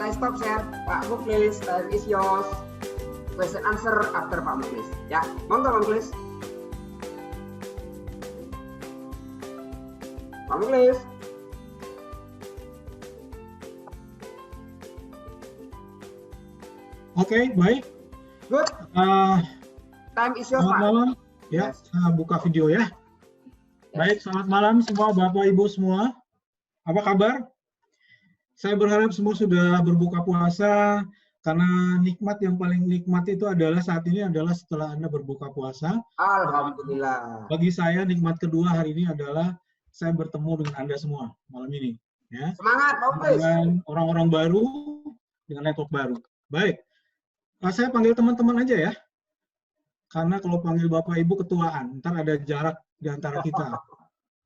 Saya stop share. Pak Muklis, time is yours. Question answer after Pak Muklis. Ya, monggo Pak Muklis. Pak Muklis. Oke, baik. Good. Time is yours, Selamat Pak. malam. Ya, saya buka video ya. Baik, selamat malam semua Bapak Ibu semua. Apa kabar? Saya berharap semua sudah berbuka puasa, karena nikmat yang paling nikmat itu adalah saat ini adalah setelah Anda berbuka puasa. Alhamdulillah. Bagi saya nikmat kedua hari ini adalah saya bertemu dengan Anda semua malam ini. Ya. Semangat, Pak Muklis. Dengan orang-orang baru, dengan network baru. Baik, saya panggil teman-teman aja ya. Karena kalau panggil Bapak Ibu ketuaan, ntar ada jarak di antara kita.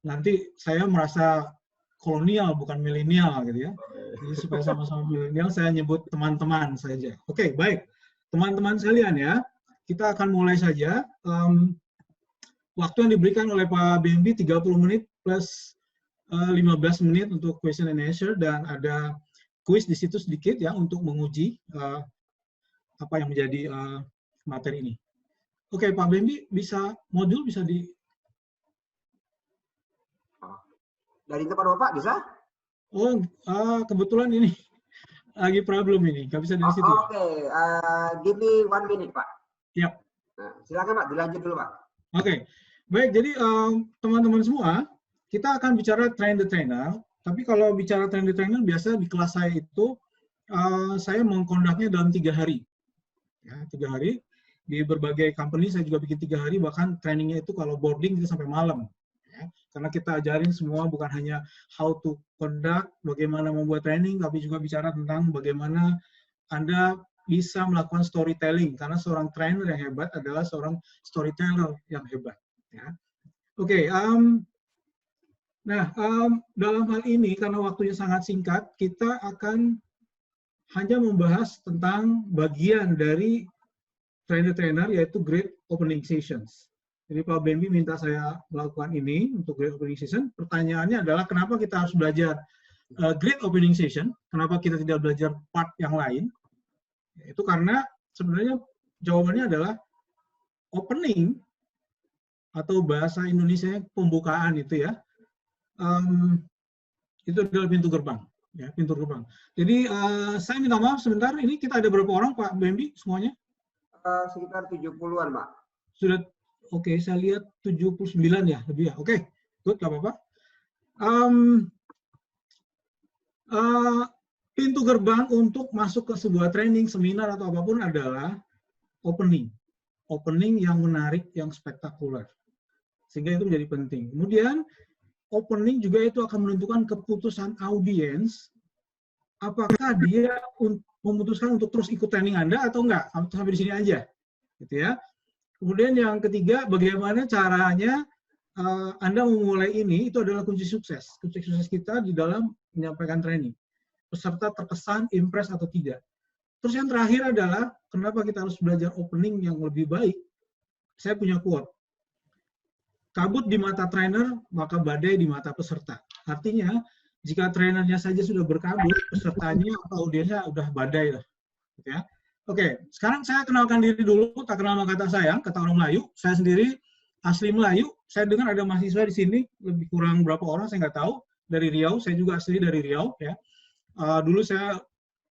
Nanti saya merasa kolonial, bukan milenial gitu ya. Jadi supaya sama-sama milenial, saya nyebut teman-teman saja. Oke, baik. Teman-teman sekalian ya, kita akan mulai saja. Waktu yang diberikan oleh Pak BMB 30 menit plus 15 menit untuk question and answer, dan ada quiz di situ sedikit ya untuk menguji apa yang menjadi materi ini. Oke, Pak BMB bisa modul bisa di Dari tempat Bapak bisa? Oh, kebetulan ini lagi problem ini, nggak bisa dari situ. Oke, give me 1 minute, Pak. Ya. Nah, silakan Pak, dilanjut dulu Pak. Oke, baik. Jadi teman-teman semua, kita akan bicara train the trainer. Tapi kalau bicara train the trainer, biasa di kelas saya itu saya mengkondaknya dalam 3 hari. Ya, 3 hari di berbagai company saya juga bikin 3 hari. Bahkan trainingnya itu kalau boarding itu sampai malam. Ya, karena kita ajarin semua bukan hanya how to conduct, bagaimana membuat training, tapi juga bicara tentang bagaimana Anda bisa melakukan storytelling, karena seorang trainer yang hebat adalah seorang storyteller yang hebat. Ya. Oke, dalam hal ini karena waktunya sangat singkat, kita akan hanya membahas tentang bagian dari trainer yaitu Great Opening Sessions. Jadi Pak BMB minta saya melakukan ini untuk Great Opening Session. Pertanyaannya adalah kenapa kita harus belajar Great Opening Session? Kenapa kita tidak belajar part yang lain? Itu karena sebenarnya jawabannya adalah opening atau bahasa Indonesia pembukaan itu ya. Itu adalah pintu gerbang. Ya, pintu gerbang. Jadi saya minta maaf sebentar. Ini kita ada berapa orang Pak BMB semuanya? Sekitar 70-an, Pak. Sudah. Oke, saya lihat 79 ya, lebih ya. Oke, good, nggak apa-apa. Pintu gerbang untuk masuk ke sebuah training, seminar, atau apapun adalah opening. Opening yang menarik, yang spektakuler. Sehingga itu menjadi penting. Kemudian, opening juga itu akan menentukan keputusan audiens, apakah dia memutuskan untuk terus ikut training Anda atau enggak, sampai di sini aja. Gitu ya. Kemudian yang ketiga, bagaimana caranya Anda memulai ini, itu adalah kunci sukses. Kunci sukses kita di dalam menyampaikan training. Peserta terkesan, impress atau tidak. Terus yang terakhir adalah, kenapa kita harus belajar opening yang lebih baik? Saya punya quote. Kabut di mata trainer, maka badai di mata peserta. Artinya, jika trainernya saja sudah berkabut, pesertanya atau audiensnya udah badai lah. Gitu ya. Oke, sekarang saya kenalkan diri dulu, tak kenal maka kata sayang, kata orang Melayu. Saya sendiri asli Melayu. Saya dengar ada mahasiswa di sini, lebih kurang berapa orang, saya nggak tahu. Dari Riau, saya juga asli dari Riau. Ya. Dulu saya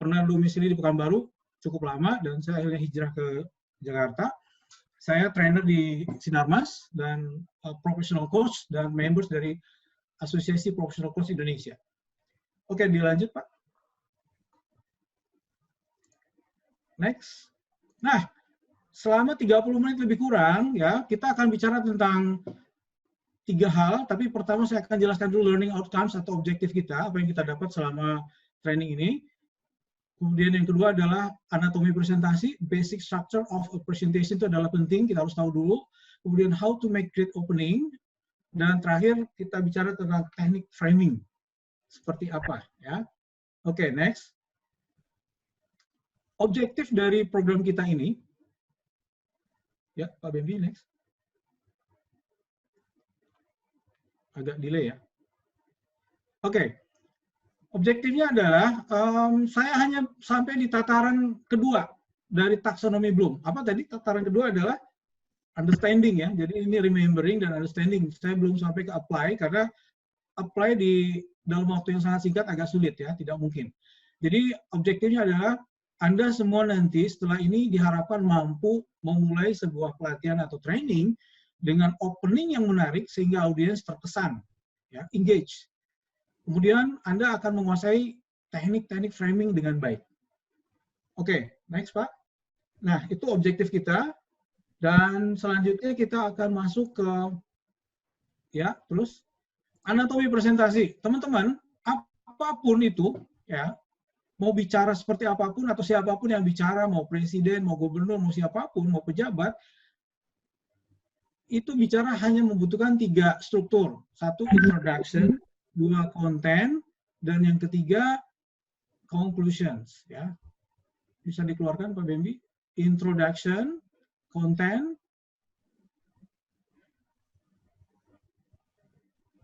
pernah domisili di Pekanbaru, cukup lama, dan saya akhirnya hijrah ke Jakarta. Saya trainer di Sinarmas, dan professional coach, dan members dari Asosiasi Professional Coach Indonesia. Oke, dilanjut Pak. Next. Nah, selama 30 menit lebih kurang, ya kita akan bicara tentang 3 hal, tapi pertama saya akan jelaskan dulu learning outcomes atau objektif kita, apa yang kita dapat selama training ini. Kemudian yang kedua adalah anatomi presentasi, basic structure of a presentation itu adalah penting, kita harus tahu dulu. Kemudian how to make great opening, dan terakhir kita bicara tentang teknik framing, seperti apa. Ya. Oke, next. Objektif dari program kita ini, ya Pak Bambi, next. Agak delay ya. Oke. Objektifnya adalah saya hanya sampai di tataran kedua dari taksonomi Bloom. Apa tadi tataran kedua adalah understanding ya. Jadi ini remembering dan understanding. Saya belum sampai ke apply karena apply di dalam waktu yang sangat singkat agak sulit ya, tidak mungkin. Jadi objektifnya adalah Anda semua nanti setelah ini diharapkan mampu memulai sebuah pelatihan atau training dengan opening yang menarik sehingga audiens terkesan, ya, engage. Kemudian Anda akan menguasai teknik-teknik framing dengan baik. Oke, next Pak. Nah, itu objektif kita. Dan selanjutnya kita akan masuk ke, ya, terus anatomi presentasi. Teman-teman, apapun itu, ya, mau bicara seperti apapun atau siapapun yang bicara, mau presiden, mau gubernur, mau siapapun, mau pejabat, itu bicara hanya membutuhkan 3 struktur. 1, introduction, 2, content, dan yang ketiga, conclusions. Ya. Bisa dikeluarkan Pak Bembi? Introduction, content,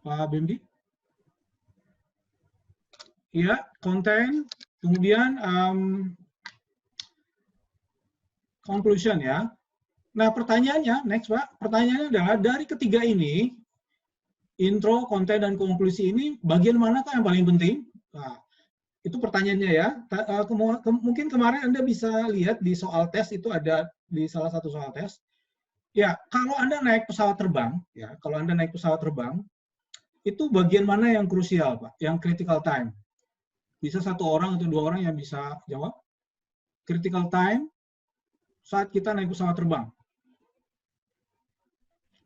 Pak Bembi? Ya, content, kemudian conclusion ya. Nah, pertanyaannya, next Pak, pertanyaannya adalah dari ketiga ini, intro, konten, dan konklusi ini, bagian manakah yang paling penting? Nah, itu pertanyaannya ya. Mungkin kemarin Anda bisa lihat di soal tes, itu ada di salah satu soal tes. Ya, kalau Anda naik pesawat terbang, ya, kalau Anda naik pesawat terbang, itu bagian mana yang krusial, Pak? Yang critical time. Bisa 1 orang atau 2 orang yang bisa jawab? Critical time saat kita naik pesawat terbang.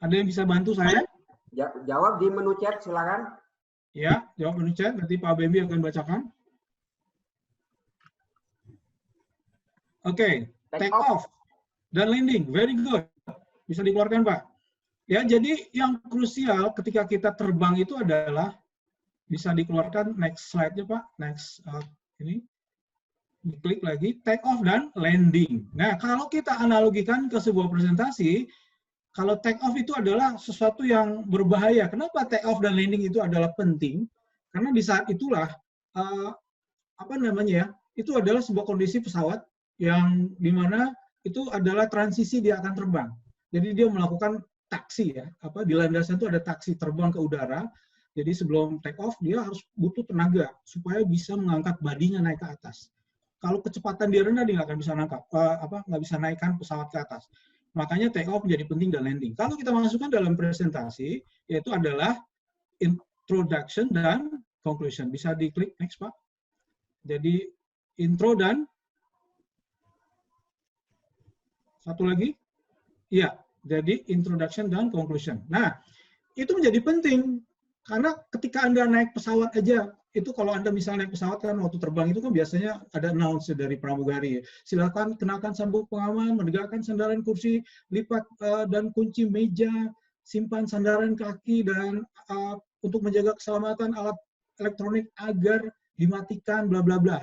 Ada yang bisa bantu saya? Jawab di menu chat, silakan. Ya, jawab menu chat. Nanti Pak Bembi akan bacakan. Oke, take off dan landing. Very good. Bisa dikeluarkan, Pak. Ya, jadi yang krusial ketika kita terbang itu adalah, bisa dikeluarkan next slide-nya, Pak. Next, ini. Diklik lagi, take off dan landing. Nah, kalau kita analogikan ke sebuah presentasi, kalau take off itu adalah sesuatu yang berbahaya. Kenapa take off dan landing itu adalah penting? Karena di saat itulah, itu adalah sebuah kondisi pesawat yang dimana itu adalah transisi dia akan terbang. Jadi dia melakukan taksi ya, di landasan itu ada taksi terbang ke udara. Jadi sebelum take off dia harus butuh tenaga supaya bisa mengangkat badinya naik ke atas. Kalau kecepatan dia rendah dia nggak akan bisa nggak bisa naikkan pesawat ke atas. Makanya take off menjadi penting dan landing. Kalau kita masukkan dalam presentasi, yaitu adalah introduction dan conclusion. Bisa diklik next Pak. Jadi intro dan satu lagi, iya. Jadi introduction dan conclusion. Nah, itu menjadi penting karena ketika Anda naik pesawat aja, itu kalau Anda misalnya naik pesawat kan waktu terbang itu kan biasanya ada announce dari pramugari. Silakan kenakan sabuk pengaman, menegakkan sandaran kursi, lipat dan kunci meja, simpan sandaran kaki dan untuk menjaga keselamatan alat elektronik agar dimatikan bla bla bla.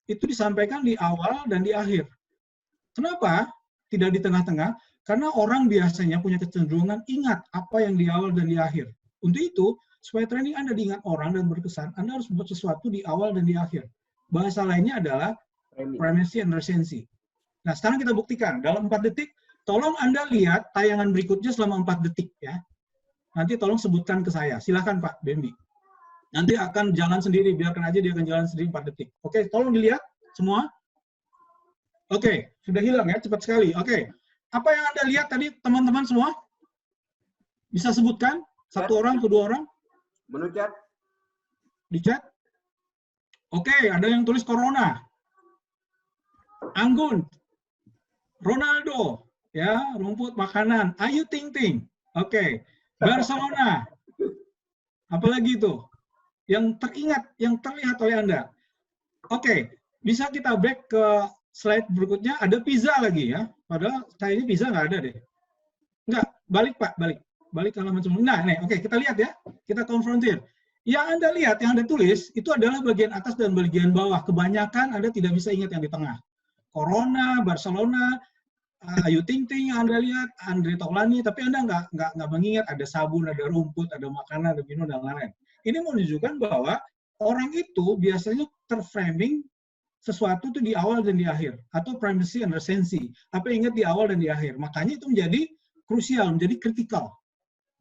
Itu disampaikan di awal dan di akhir. Kenapa tidak di tengah-tengah? Karena orang biasanya punya kecenderungan ingat apa yang di awal dan di akhir. Untuk itu, supaya training Anda diingat orang dan berkesan, Anda harus membuat sesuatu di awal dan di akhir. Bahasa lainnya adalah primacy and recency. Nah, sekarang kita buktikan. Dalam 4 detik, tolong Anda lihat tayangan berikutnya selama 4 detik. Ya. Nanti tolong sebutkan ke saya. Silakan Pak Bembi. Nanti akan jalan sendiri, biarkan aja dia akan jalan sendiri 4 detik. Oke, tolong dilihat semua. Oke, sudah hilang ya, cepat sekali. Oke, apa yang Anda lihat tadi teman-teman semua? Bisa sebutkan? 1 orang, 2 orang? Menu chat. Di chat? Oke, ada yang tulis Corona. Anggun. Ronaldo. Ya, rumput makanan. Ayu Ting Ting. Oke. Barcelona. Apalagi itu? Yang teringat, yang terlihat oleh Anda. Oke, bisa kita back ke slide berikutnya. Ada pizza lagi ya. Padahal kayaknya pizza nggak ada deh. Nggak, balik Pak, balik. Balik ke halaman sebelumnya. Nah, nih, oke, kita lihat ya. Kita konfrontir. Yang Anda lihat, yang Anda tulis, itu adalah bagian atas dan bagian bawah. Kebanyakan Anda tidak bisa ingat yang di tengah. Corona, Barcelona, Ayu Ting Ting yang Anda lihat, Andre Taulani, tapi Anda nggak mengingat ada sabun, ada rumput, ada makanan, ada minum, dan lain-lain. Ini menunjukkan bahwa orang itu biasanya terframing sesuatu itu di awal dan di akhir, atau primacy and recency. Apa yang ingat di awal dan di akhir. Makanya itu menjadi krusial, menjadi kritikal.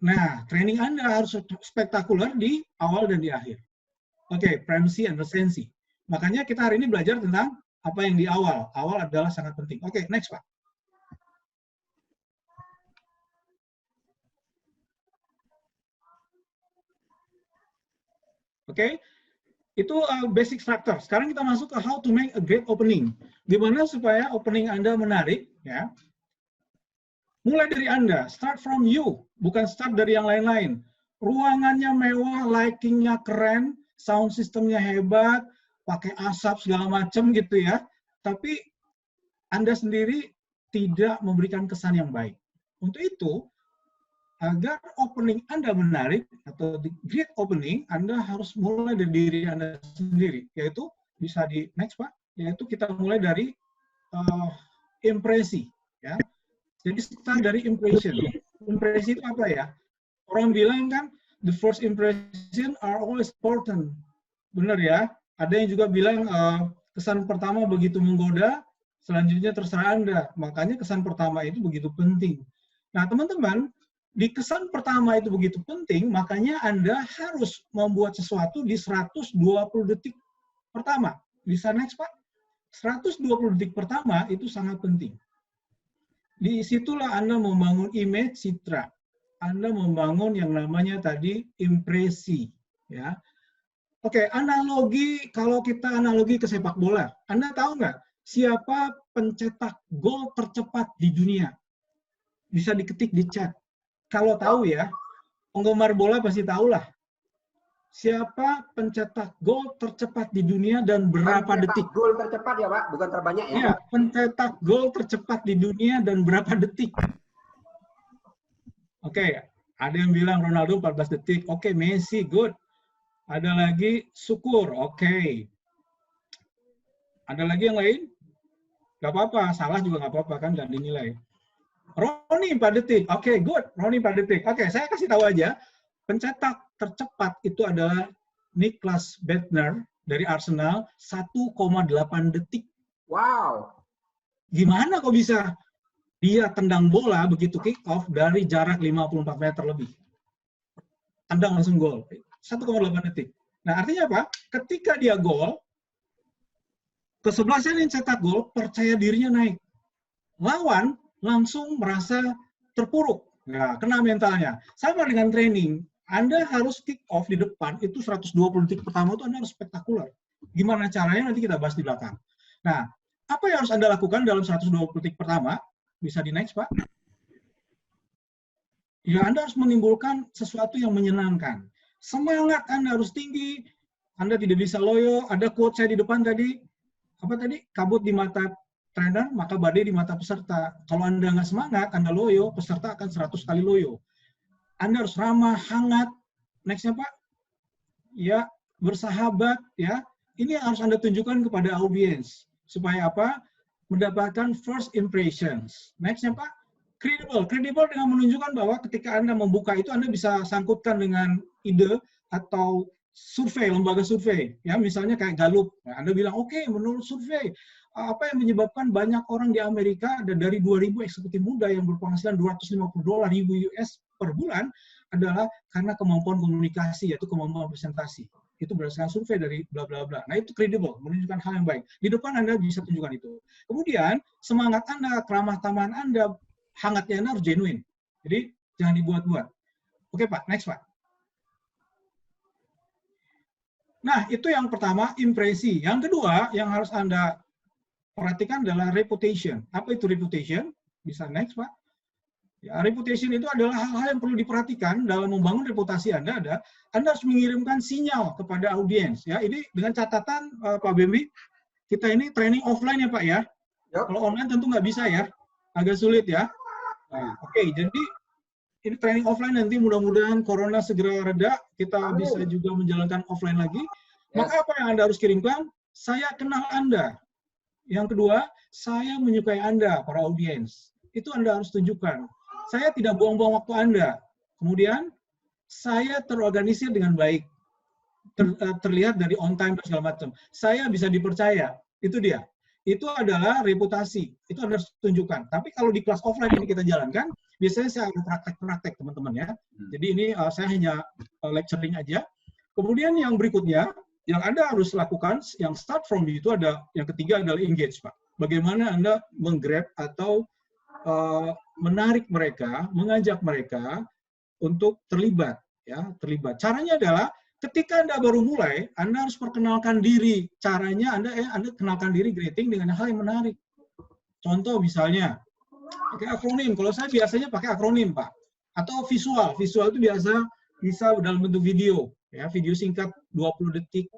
Nah, training Anda harus spektakuler di awal dan di akhir. Oke, primacy and recency. Makanya kita hari ini belajar tentang apa yang di awal. Awal adalah sangat penting. Oke, next Pak. Oke, itu basic structure. Sekarang kita masuk ke how to make a great opening. Gimana supaya opening Anda menarik, ya. Mulai dari Anda, start from you, bukan start dari yang lain-lain. Ruangannya mewah, lightingnya keren, sound systemnya hebat, pakai asap segala macam gitu ya. Tapi Anda sendiri tidak memberikan kesan yang baik. Untuk itu, agar opening Anda menarik atau di great opening, Anda harus mulai dari diri Anda sendiri, yaitu bisa di next Pak, yaitu kita mulai dari impresi, ya. Jadi start dari impression. Impresi itu apa ya? Orang bilang kan the first impression are always important, benar ya? Ada yang juga bilang kesan pertama begitu menggoda, selanjutnya terserah Anda. Makanya kesan pertama itu begitu penting. Nah teman-teman, di kesan pertama itu begitu penting, makanya Anda harus membuat sesuatu di 120 detik pertama. Bisa next, Pak? 120 detik pertama itu sangat penting. Di situlah Anda membangun image citra. Anda membangun yang namanya tadi impresi. Ya. Oke, analogi, kalau kita analogi ke sepak bola, Anda tahu nggak siapa pencetak gol tercepat di dunia? Bisa diketik di chat. Kalau tahu ya, penggemar bola pasti tahulah. Siapa pencetak gol tercepat di dunia dan berapa detik? Gol tercepat ya Pak, bukan terbanyak ya? Iya, pencetak gol tercepat di dunia dan berapa detik? Oke, ada yang bilang Ronaldo 14 detik. Oke, Messi, good. Ada lagi Syukur, oke. Ada lagi yang lain? Gak apa-apa, salah juga gak apa-apa kan, gak dinilai. Roni 4 detik. Oke, good. Roni 4 detik. Oke, saya kasih tahu aja. Pencetak tercepat itu adalah Niklas Bentner dari Arsenal, 1,8 detik. Wow. Gimana kok bisa dia tendang bola begitu kick off dari jarak 54 meter lebih? Tendang langsung gol. 1,8 detik. Nah, artinya apa? Ketika dia gol, kesebelasan yang cetak gol, percaya dirinya naik. Lawan langsung merasa terpuruk. Nah, kena mentalnya. Sama dengan training. Anda harus kick off di depan, itu 120 detik pertama itu Anda harus spektakuler. Gimana caranya nanti kita bahas di belakang. Nah, apa yang harus Anda lakukan dalam 120 detik pertama? Bisa di next, Pak. Ya, Anda harus menimbulkan sesuatu yang menyenangkan. Semangat Anda harus tinggi. Anda tidak bisa loyo. Ada quote saya di depan tadi. Apa tadi? Kabut di mata trainer, maka badai di mata peserta. Kalau Anda nggak semangat, Anda loyo, peserta akan 100 kali loyo. Anda harus ramah, hangat. Next-nya, Pak. Ya, bersahabat. Ya, ini harus Anda tunjukkan kepada audiens. Supaya apa? Mendapatkan first impressions. Next-nya, Pak. Credible. Credible dengan menunjukkan bahwa ketika Anda membuka itu, Anda bisa sangkutkan dengan ide atau survei, lembaga survei. Ya, misalnya kayak Gallup. Nah, Anda bilang, oke, menurut survei, apa yang menyebabkan banyak orang di Amerika ada dari 2.000 eksekutif muda yang berpenghasilan $250 US per bulan adalah karena kemampuan komunikasi, yaitu kemampuan presentasi. Itu berdasarkan survei dari bla bla bla. Nah, itu credible, menunjukkan hal yang baik. Di depan Anda bisa tunjukkan itu. Kemudian, semangat Anda, keramah tamahan Anda, hangatnya Anda harus genuine. Jadi, jangan dibuat-buat. Oke, Pak. Next, Pak. Nah, itu yang pertama, impresi. Yang kedua, yang harus Anda perhatikan adalah reputation. Apa itu reputation? Bisa next, Pak. Ya, reputation itu adalah hal-hal yang perlu diperhatikan dalam membangun reputasi Anda. Anda harus mengirimkan sinyal kepada audiens. Ya, ini dengan catatan Pak Bembi, kita ini training offline ya Pak ya. Yep. Kalau online tentu nggak bisa ya, agak sulit ya. Nah, oke, jadi ini training offline nanti mudah-mudahan corona segera reda, kita bisa juga menjalankan offline lagi. Maka apa yang Anda harus kirimkan? Saya kenal Anda. Yang kedua, saya menyukai Anda, para audiens. Itu Anda harus tunjukkan. Saya tidak buang-buang waktu Anda. Kemudian, saya terorganisir dengan baik. terlihat dari on time dan segala macam. Saya bisa dipercaya, itu dia. Itu adalah reputasi, itu harus tunjukkan. Tapi kalau di kelas offline ini kita jalankan, biasanya saya ada praktek-praktek teman-teman ya. Jadi ini saya hanya lecturing aja. Kemudian yang berikutnya, yang Anda harus lakukan, yang start from itu ada, yang ketiga adalah engage, Pak. Bagaimana Anda menggrab atau menarik mereka, mengajak mereka untuk terlibat, ya, terlibat. Caranya adalah ketika Anda baru mulai, Anda harus perkenalkan diri. Caranya Anda kenalkan diri greeting dengan hal yang menarik. Contoh misalnya, pakai akronim. Kalau saya biasanya pakai akronim, Pak. Atau visual. Visual itu biasa bisa dalam bentuk video. Ya, video singkat 20 detik.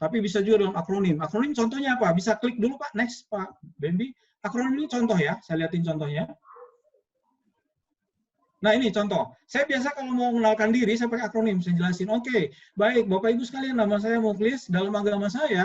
Tapi bisa juga dalam akronim. Akronim contohnya apa? Bisa klik dulu, Pak. Next, Pak Bambi. Akronim ini contoh ya. Saya lihatin contohnya. Nah, ini contoh. Saya biasa kalau mau mengenalkan diri, saya pakai akronim. Saya jelasin, oke, baik, Bapak Ibu sekalian, nama saya Mukhlis. Dalam agama saya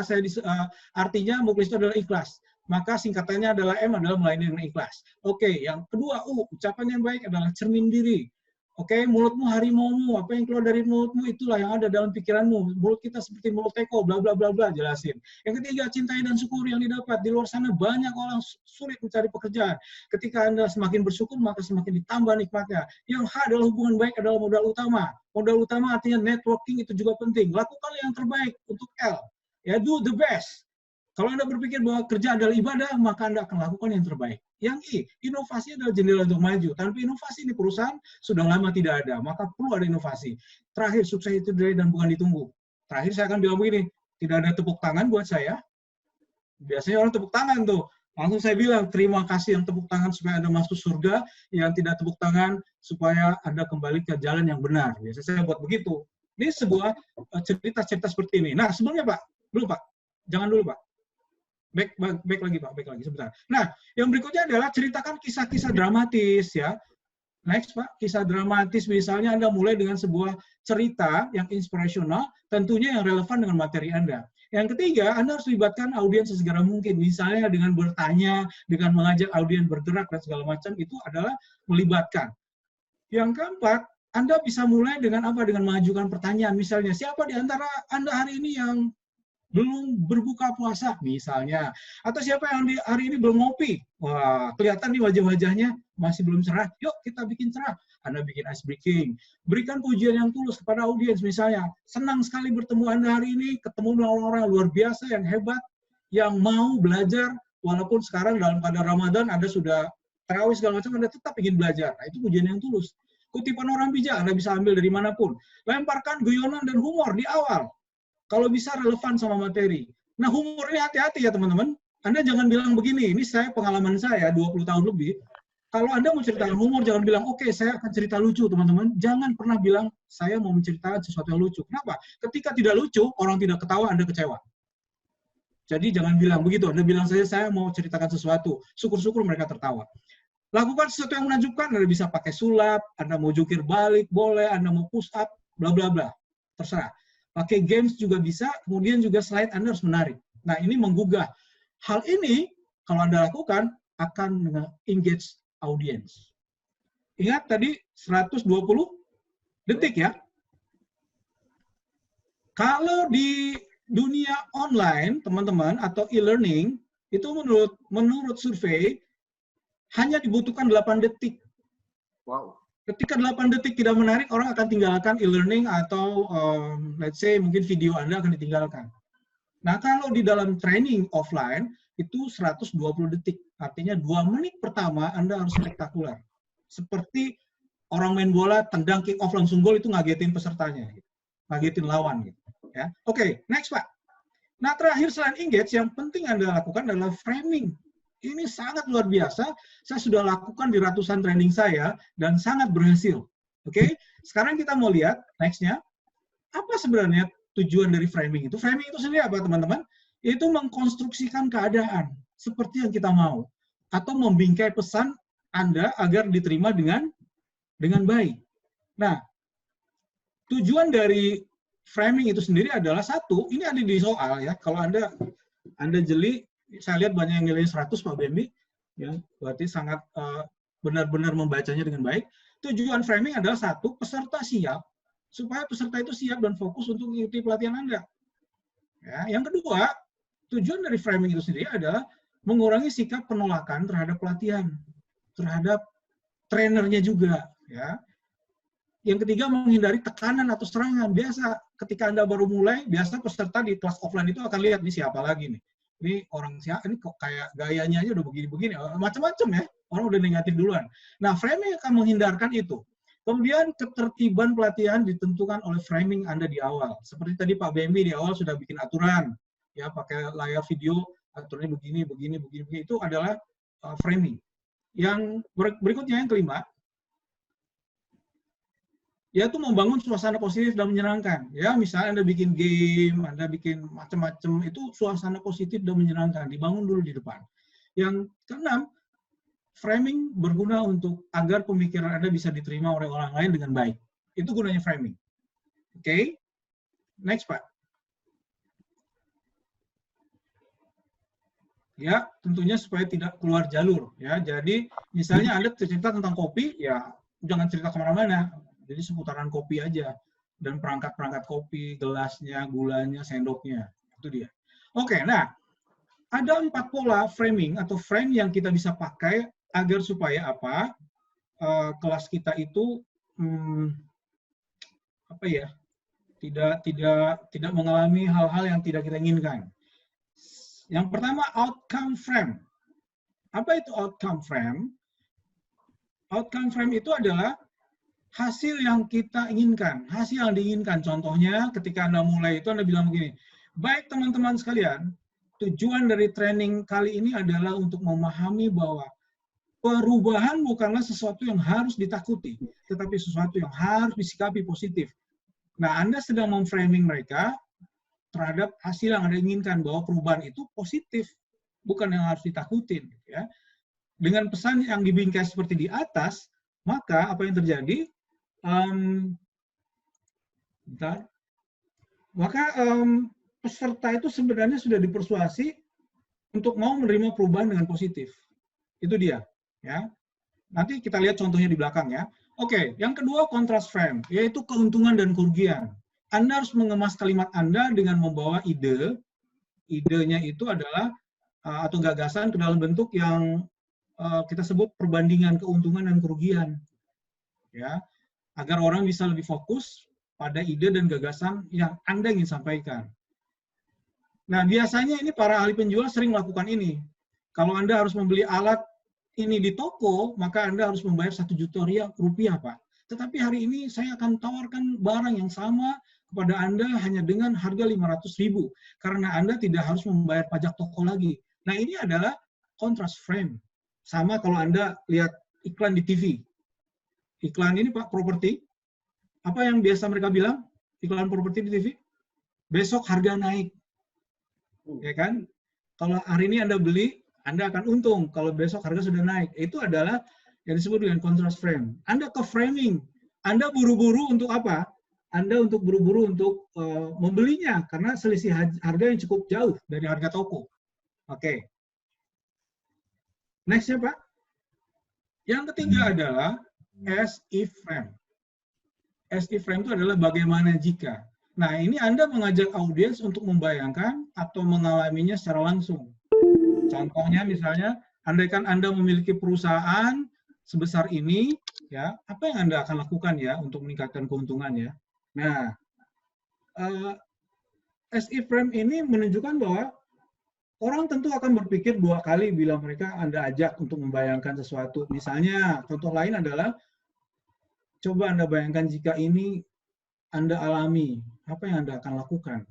artinya Mukhlis itu adalah ikhlas. Maka singkatannya adalah M adalah melayani dengan ikhlas. Oke, yang kedua, ucapan yang baik adalah cermin diri. Oke, mulutmu harimaumu, apa yang keluar dari mulutmu itulah yang ada dalam pikiranmu. Mulut kita seperti mulut teko, bla bla bla bla, jelasin. Yang ketiga, cintai dan syukuri yang didapat. Di luar sana banyak orang sulit mencari pekerjaan. Ketika Anda semakin bersyukur, maka semakin ditambah nikmatnya. Yang H adalah hubungan baik adalah modal utama. Modal utama artinya networking itu juga penting. Lakukan yang terbaik untuk L. Ya, do the best. Kalau Anda berpikir bahwa kerja adalah ibadah, maka Anda akan lakukan yang terbaik. Yang I, inovasi adalah jendela untuk maju. Tanpa inovasi di perusahaan sudah lama tidak ada, maka perlu ada inovasi. Terakhir, sukses itu dari dan bukan ditunggu. Terakhir saya akan bilang begini, tidak ada tepuk tangan buat saya. Biasanya orang tepuk tangan tuh. Langsung saya bilang, terima kasih yang tepuk tangan supaya Anda masuk surga, yang tidak tepuk tangan supaya Anda kembali ke jalan yang benar. Biasanya saya buat begitu. Ini sebuah cerita-cerita seperti ini. Nah, sebelumnya Pak, belum Pak, jangan dulu Pak. Back lagi sebentar. Nah, yang berikutnya adalah ceritakan kisah-kisah dramatis ya. Next Pak, kisah dramatis misalnya Anda mulai dengan sebuah cerita yang inspirational, tentunya yang relevan dengan materi Anda. Yang ketiga, Anda harus libatkan audiens sesegera mungkin. Misalnya dengan bertanya, dengan mengajak audiens bergerak dan segala macam, itu adalah melibatkan. Yang keempat, Anda bisa mulai dengan apa? Dengan mengajukan pertanyaan. Misalnya, siapa di antara Anda hari ini yang belum berbuka puasa misalnya, atau siapa yang hari ini belum ngopi, wah kelihatan nih wajah-wajahnya masih belum cerah, yuk kita bikin cerah. Anda bikin ice breaking, berikan pujian yang tulus kepada audiens misalnya, senang sekali bertemu Anda hari ini, ketemu orang-orang luar biasa yang hebat, yang mau belajar, walaupun sekarang dalam keadaan Ramadan Anda sudah tarawih segala macam, Anda tetap ingin belajar. Nah, itu pujian yang tulus. Kutipan orang bijak Anda bisa ambil dari manapun. Lemparkan guyonan dan humor di awal. Kalau bisa relevan sama materi. Nah, humor ini hati-hati ya teman-teman. Anda jangan bilang begini, ini pengalaman saya 20 tahun lebih. Kalau Anda mau ceritakan humor, jangan bilang, oke, saya akan cerita lucu, teman-teman. Jangan pernah bilang, saya mau menceritakan sesuatu yang lucu. Kenapa? Ketika tidak lucu, orang tidak ketawa, Anda kecewa. Jadi jangan bilang begitu. Anda bilang saya mau ceritakan sesuatu. Syukur-syukur mereka tertawa. Lakukan sesuatu yang menakjubkan, Anda bisa pakai sulap, Anda mau jungkir balik, boleh, Anda mau push up, bla bla bla. Terserah. Pakai games juga bisa, kemudian juga slide Anda harus menarik. Nah, ini menggugah. Hal ini, kalau Anda lakukan, akan engage audience. Ingat tadi 120 detik ya. Kalau di dunia online, teman-teman, atau e-learning, itu menurut survei, hanya dibutuhkan 8 detik. Wow. Ketika 8 detik tidak menarik, orang akan tinggalkan e-learning atau let's say mungkin video Anda akan ditinggalkan. Nah, kalau di dalam training offline, itu 120 detik. Artinya 2 menit pertama Anda harus spektakuler. Seperti orang main bola, tendang kick off langsung gol, itu ngagetin pesertanya. Gitu. Ngagetin lawan. Gitu. Ya. Oke, next Pak. Nah, terakhir selain engage, yang penting Anda lakukan adalah framing. Ini sangat luar biasa. Saya sudah lakukan di ratusan training saya dan sangat berhasil. Oke, sekarang kita mau lihat nextnya. Apa sebenarnya tujuan dari framing itu? Framing itu sendiri apa, teman-teman? Itu mengkonstruksikan keadaan seperti yang kita mau atau membingkai pesan Anda agar diterima dengan baik. Nah, tujuan dari framing itu sendiri adalah satu. Ini ada di soal ya. Kalau Anda jeli. Saya lihat banyak yang nilainya 100 Pak Bambi, ya, berarti sangat benar-benar membacanya dengan baik. Tujuan framing adalah satu, peserta siap supaya peserta itu siap dan fokus untuk mengikuti pelatihan Anda. Ya, yang kedua, tujuan dari framing itu sendiri adalah mengurangi sikap penolakan terhadap pelatihan, terhadap trainernya juga. Ya. Yang ketiga, menghindari tekanan atau serangan. Biasa ketika Anda baru mulai, biasa peserta di kelas offline itu akan lihat, nih siapa lagi nih. Ini orang siapa, ini kok kayak gayanya aja udah begini-begini, macam-macam ya. Orang udah negatif duluan. Nah, framing akan menghindarkan itu. Kemudian ketertiban pelatihan ditentukan oleh framing Anda di awal. Seperti tadi Pak BMI di awal sudah bikin aturan, ya pakai layar video, aturannya begini, begini, begini, begini. Itu adalah framing. Yang berikutnya yang kelima, yaitu membangun suasana positif dan menyenangkan. Ya, misalnya Anda bikin game, Anda bikin macam-macam, itu suasana positif dan menyenangkan. Dibangun dulu di depan. Yang keenam, framing berguna untuk agar pemikiran Anda bisa diterima oleh orang lain dengan baik. Itu gunanya framing. Oke? Next, Pak. Ya, tentunya supaya tidak keluar jalur. Ya, jadi misalnya Anda cerita tentang kopi, ya jangan cerita kemana-mana. Jadi seputaran kopi aja. Dan perangkat-perangkat kopi, gelasnya, gulanya, sendoknya. Itu dia. Oke, nah, ada 4 pola framing atau frame yang kita bisa pakai agar supaya apa? Kelas kita itu apa ya? Tidak mengalami hal-hal yang tidak kita inginkan. Yang pertama, outcome frame. Apa itu outcome frame? Outcome frame itu adalah hasil yang kita inginkan, hasil yang diinginkan. Contohnya, ketika Anda mulai itu Anda bilang begini, baik teman-teman sekalian, tujuan dari training kali ini adalah untuk memahami bahwa perubahan bukanlah sesuatu yang harus ditakuti, tetapi sesuatu yang harus disikapi positif. Nah, Anda sedang memframing mereka terhadap hasil yang Anda inginkan, bahwa perubahan itu positif, bukan yang harus ditakutin. Ya. Dengan pesan yang dibingkai seperti di atas, maka apa yang terjadi? Peserta itu sebenarnya sudah dipersuasi untuk mau menerima perubahan dengan positif. Itu dia. Ya. Nanti kita lihat contohnya di belakang ya. Oke, yang kedua contrast frame, yaitu keuntungan dan kerugian. Anda harus mengemas kalimat Anda dengan membawa ide. Idenya itu adalah atau gagasan ke dalam bentuk yang kita sebut perbandingan keuntungan dan kerugian. Ya, agar orang bisa lebih fokus pada ide dan gagasan yang Anda ingin sampaikan. Nah, biasanya ini para ahli penjual sering melakukan ini. Kalau Anda harus membeli alat ini di toko, maka Anda harus membayar 1 juta rupiah, Pak. Tetapi hari ini saya akan tawarkan barang yang sama kepada Anda hanya dengan harga 500.000, karena Anda tidak harus membayar pajak toko lagi. Nah, ini adalah contrast frame. Sama kalau Anda lihat iklan di TV. Iklan ini, Pak, properti. Apa yang biasa mereka bilang? Iklan properti di TV? Besok harga naik. Ya kan? Kalau hari ini Anda beli, Anda akan untung. Kalau besok harga sudah naik. Itu adalah yang disebut dengan contrast frame. Anda ke framing. Anda buru-buru untuk apa? Anda untuk buru-buru untuk membelinya. Karena selisih harga yang cukup jauh dari harga toko. Oke. Next-nya, Pak. Yang ketiga adalah as-if frame. As-if frame itu adalah bagaimana jika. Nah, ini Anda mengajak audiens untuk membayangkan atau mengalaminya secara langsung. Contohnya misalnya, andaikan Anda memiliki perusahaan sebesar ini, ya, apa yang Anda akan lakukan ya untuk meningkatkan keuntungannya? Nah, as-if frame ini menunjukkan bahwa orang tentu akan berpikir 2 kali bila mereka Anda ajak untuk membayangkan sesuatu. Misalnya, contoh lain adalah, coba Anda bayangkan jika ini Anda alami, apa yang Anda akan lakukan?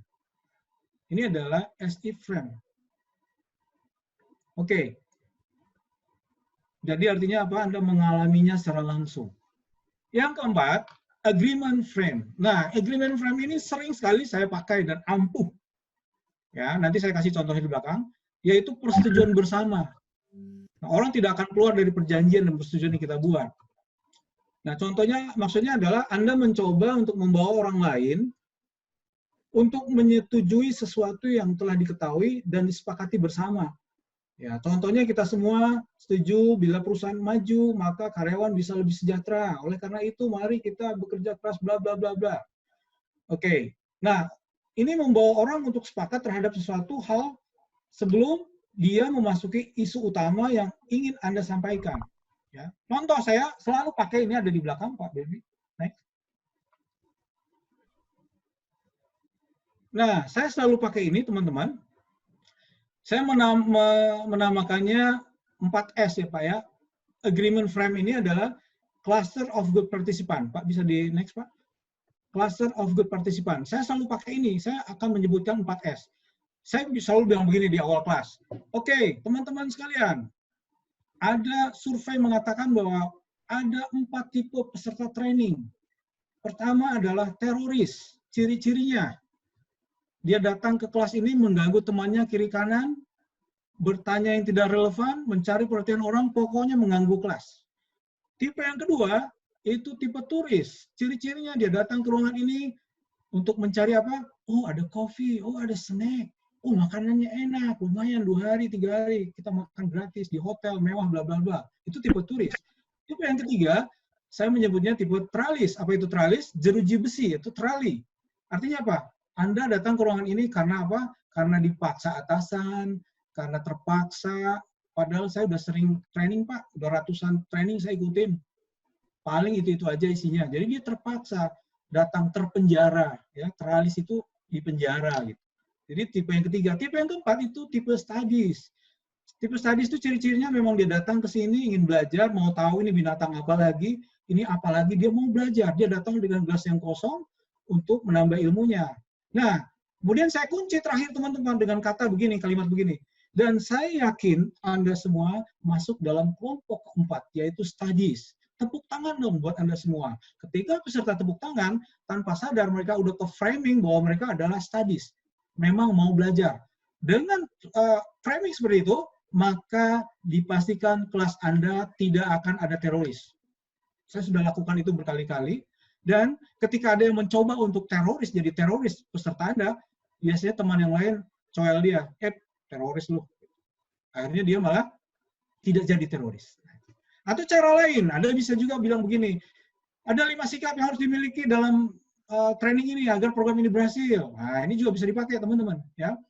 Ini adalah as-if frame. Oke. Jadi artinya apa? Anda mengalaminya secara langsung. Yang keempat, agreement frame. Nah, agreement frame ini sering sekali saya pakai dan ampuh. Ya, nanti saya kasih contohnya di belakang, yaitu persetujuan bersama. Nah, orang tidak akan keluar dari perjanjian dan persetujuan yang kita buat. Nah, contohnya, maksudnya adalah Anda mencoba untuk membawa orang lain untuk menyetujui sesuatu yang telah diketahui dan disepakati bersama. Ya, contohnya kita semua setuju bila perusahaan maju, maka karyawan bisa lebih sejahtera. Oleh karena itu, mari kita bekerja keras, bla bla bla bla. Oke. Nah, ini membawa orang untuk sepakat terhadap sesuatu hal sebelum dia memasuki isu utama yang ingin Anda sampaikan. Ya. Contoh saya selalu pakai ini ada di belakang Pak Baby. Next. Nah, saya selalu pakai ini teman-teman. Saya menamakannya 4S ya Pak ya. Agreement frame ini adalah cluster of good participant. Pak bisa di next Pak. Cluster of good participant. Saya selalu pakai ini. Saya akan menyebutkan 4S. Saya selalu bilang begini di awal kelas. Oke, teman-teman sekalian. Ada survei mengatakan bahwa ada 4 tipe peserta training. Pertama adalah teroris. Ciri-cirinya. Dia datang ke kelas ini mengganggu temannya kiri kanan, bertanya yang tidak relevan, mencari perhatian orang, pokoknya mengganggu kelas. Tipe yang kedua, itu tipe turis. Ciri-cirinya dia datang ke ruangan ini untuk mencari apa? Oh, ada kopi, oh, ada snack, oh, makanannya enak, lumayan 2 hari, 3 hari, kita makan gratis di hotel, mewah, bla bla bla. Itu tipe turis. Tipe yang ketiga, saya menyebutnya tipe tralis. Apa itu tralis? Jeruji besi, itu trali. Artinya apa? Anda datang ke ruangan ini karena apa? Karena dipaksa atasan, karena terpaksa, padahal saya udah sering training Pak, udah ratusan training saya ikutin. Paling itu aja isinya. Jadi dia terpaksa datang terpenjara, ya. Teralis itu di penjara gitu. Jadi tipe yang ketiga. Tipe yang keempat itu tipe studies. Tipe studies itu ciri-cirinya memang dia datang ke sini ingin belajar, mau tahu ini binatang apa lagi, ini apa lagi, dia mau belajar. Dia datang dengan gelas yang kosong untuk menambah ilmunya. Nah, kemudian saya kunci terakhir teman-teman dengan kata begini, kalimat begini. Dan saya yakin Anda semua masuk dalam kelompok keempat, yaitu studies. Tepuk tangan dong buat Anda semua. Ketika peserta tepuk tangan, tanpa sadar mereka udah ke framing bahwa mereka adalah studies. Memang mau belajar. Dengan framing seperti itu, maka dipastikan kelas Anda tidak akan ada teroris. Saya sudah lakukan itu berkali-kali. Dan ketika ada yang mencoba untuk teroris, jadi teroris peserta Anda, biasanya teman yang lain coel dia, teroris lu. Akhirnya dia malah tidak jadi teroris. Atau cara lain, Anda bisa juga bilang begini, ada 5 sikap yang harus dimiliki dalam training ini agar program ini berhasil. Nah, ini juga bisa dipakai teman-teman. Ya.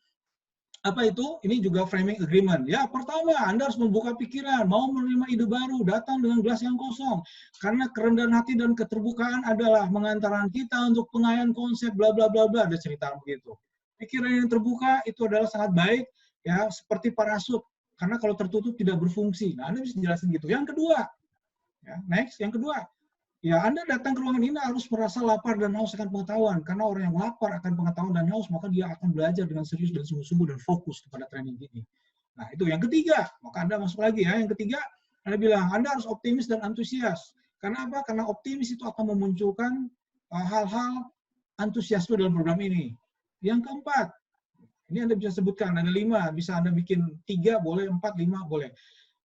Apa itu? Ini juga framing agreement. Ya, pertama, Anda harus membuka pikiran, mau menerima ide baru, datang dengan gelas yang kosong. Karena kerendahan hati dan keterbukaan adalah mengantarkan kita untuk pengayaan konsep, bla bla bla bla, ada cerita begitu. Pikiran yang terbuka itu adalah sangat baik, ya, seperti parasut. Karena kalau tertutup tidak berfungsi. Nah, Anda bisa jelasin gitu. Yang kedua, ya, next, yang kedua. Ya, Anda datang ke ruangan ini harus merasa lapar dan haus akan pengetahuan. Karena orang yang lapar akan pengetahuan dan haus, maka dia akan belajar dengan serius dan sungguh-sungguh dan fokus kepada training ini. Nah, itu yang ketiga. Maka Anda masuk lagi ya. Yang ketiga, Anda bilang, Anda harus optimis dan antusias. Karena apa? Karena optimis itu akan memunculkan hal-hal antusiasme dalam program ini. Yang keempat, ini Anda bisa sebutkan, ada 5. Bisa Anda bikin 3, boleh, 4, 5, boleh.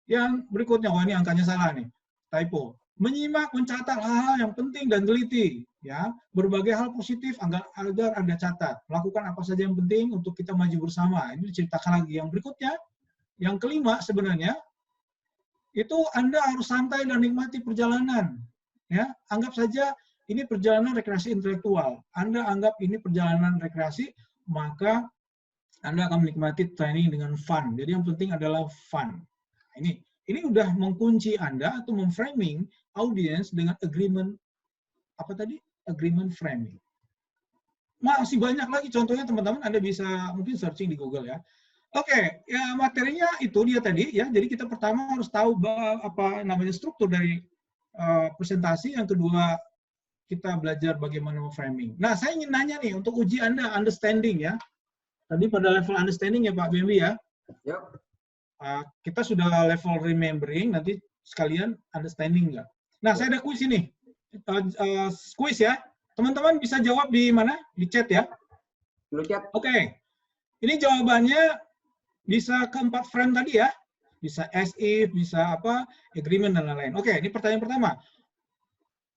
Yang berikutnya, wah ini angkanya salah nih. Typo. Menyimak, mencatat hal-hal yang penting dan teliti, ya, berbagai hal positif agar Anda catat, melakukan apa saja yang penting untuk kita maju bersama. Ini diceritakan lagi. Yang berikutnya, yang kelima sebenarnya itu Anda harus santai dan nikmati perjalanan, ya. Anggap saja ini perjalanan rekreasi intelektual. Anda anggap ini perjalanan rekreasi, maka Anda akan menikmati training dengan fun. Jadi yang penting adalah fun. Ini udah mengunci Anda atau memframing audience dengan agreement, apa tadi? Agreement framing. Masih banyak lagi contohnya teman-teman, Anda bisa mungkin searching di Google ya. Oke, ya materinya itu dia tadi ya. Jadi kita pertama harus tahu apa namanya struktur dari presentasi, yang kedua kita belajar bagaimana memframing. Nah, saya ingin nanya nih untuk uji Anda understanding ya. Tadi pada level understanding ya Pak Bambi ya. Yep. Kita sudah level remembering, nanti sekalian understanding nggak? Nah, saya ada kuis ini. Kuis ya. Teman-teman bisa jawab di mana? Di chat ya. Di chat. Oke. Ini jawabannya bisa ke 4 frame tadi ya. Bisa as if, bisa apa, agreement dan lain-lain. Oke, ini pertanyaan pertama.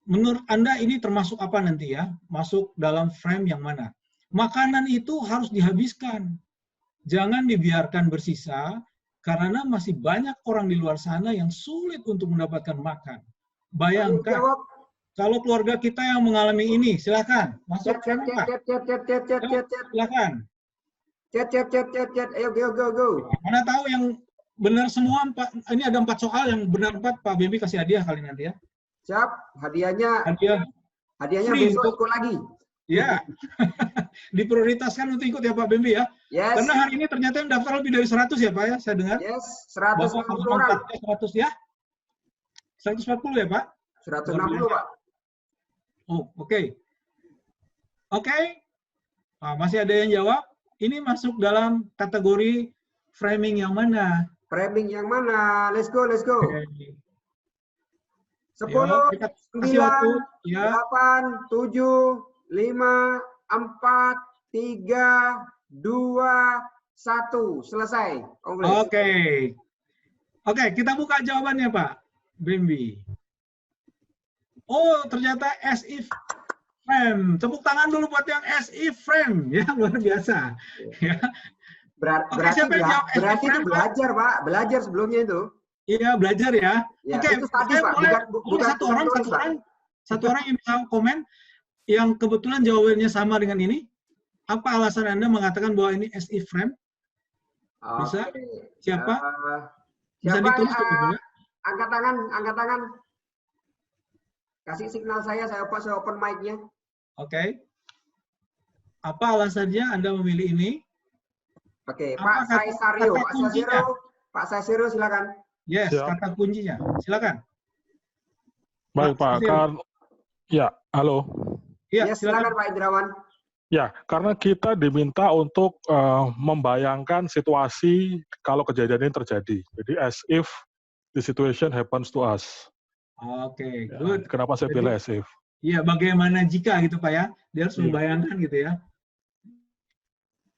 Menurut Anda ini termasuk apa nanti ya? Masuk dalam frame yang mana? Makanan itu harus dihabiskan. Jangan dibiarkan bersisa, karena masih banyak orang di luar sana yang sulit untuk mendapatkan makan. Bayangkan, Kalau keluarga kita yang mengalami ini, silakan masuk Chat, frame apa? Silakan. Chat. Ayo, go. Mana tahu yang benar semua 4, ini ada 4 soal yang benar 4, Pak Bambi kasih hadiah kali nanti ya. Siap, hadiahnya Free besok untuk ikut lagi. ya. Diprioritaskan untuk ikut ya Pak Bambi ya. Yes. Karena hari ini ternyata yang daftar lebih dari 100 ya Pak ya, saya dengar. Yes, Bapak 160 orang. 100 ya. 140 ya Pak? 160 Pak. Oh, oke. Nah, masih ada yang jawab? Ini masuk dalam kategori framing yang mana? Framing yang mana? Let's go. Okay. 10, Ayo, 9, ya. 8, 7, 5, 4, 3, 2, 1. Selesai. Oke, kita buka jawabannya Pak Bambi. Oh, ternyata as if frame. Tepuk tangan dulu buat yang as if frame. Ya, luar biasa. Ya. Berarti itu belajar, Pak. Belajar sebelumnya itu. Iya, belajar ya. Ya, Oke, itu tadi, saya Pak. boleh satu orang yang bisa komen yang kebetulan jawabannya sama dengan ini. Apa alasan Anda mengatakan bahwa ini as if frame? Bisa? Siapa? Bisa ditulis juga. Angkat tangan. Kasih signal saya open mic-nya. Oke. Apa alasannya Anda memilih ini? Oke, Pak Saisiro, silakan. Yes, kata kuncinya. Silakan. Baik, Pak. Ya, halo. Ya, silakan Pak Indrawan. Ya, karena kita diminta untuk membayangkan situasi kalau kejadian ini terjadi. Jadi as if the situation happens to us. Oke, good. Kenapa saya pilih as if? Iya, bagaimana jika gitu Pak ya? Dia harus membayangkan gitu ya.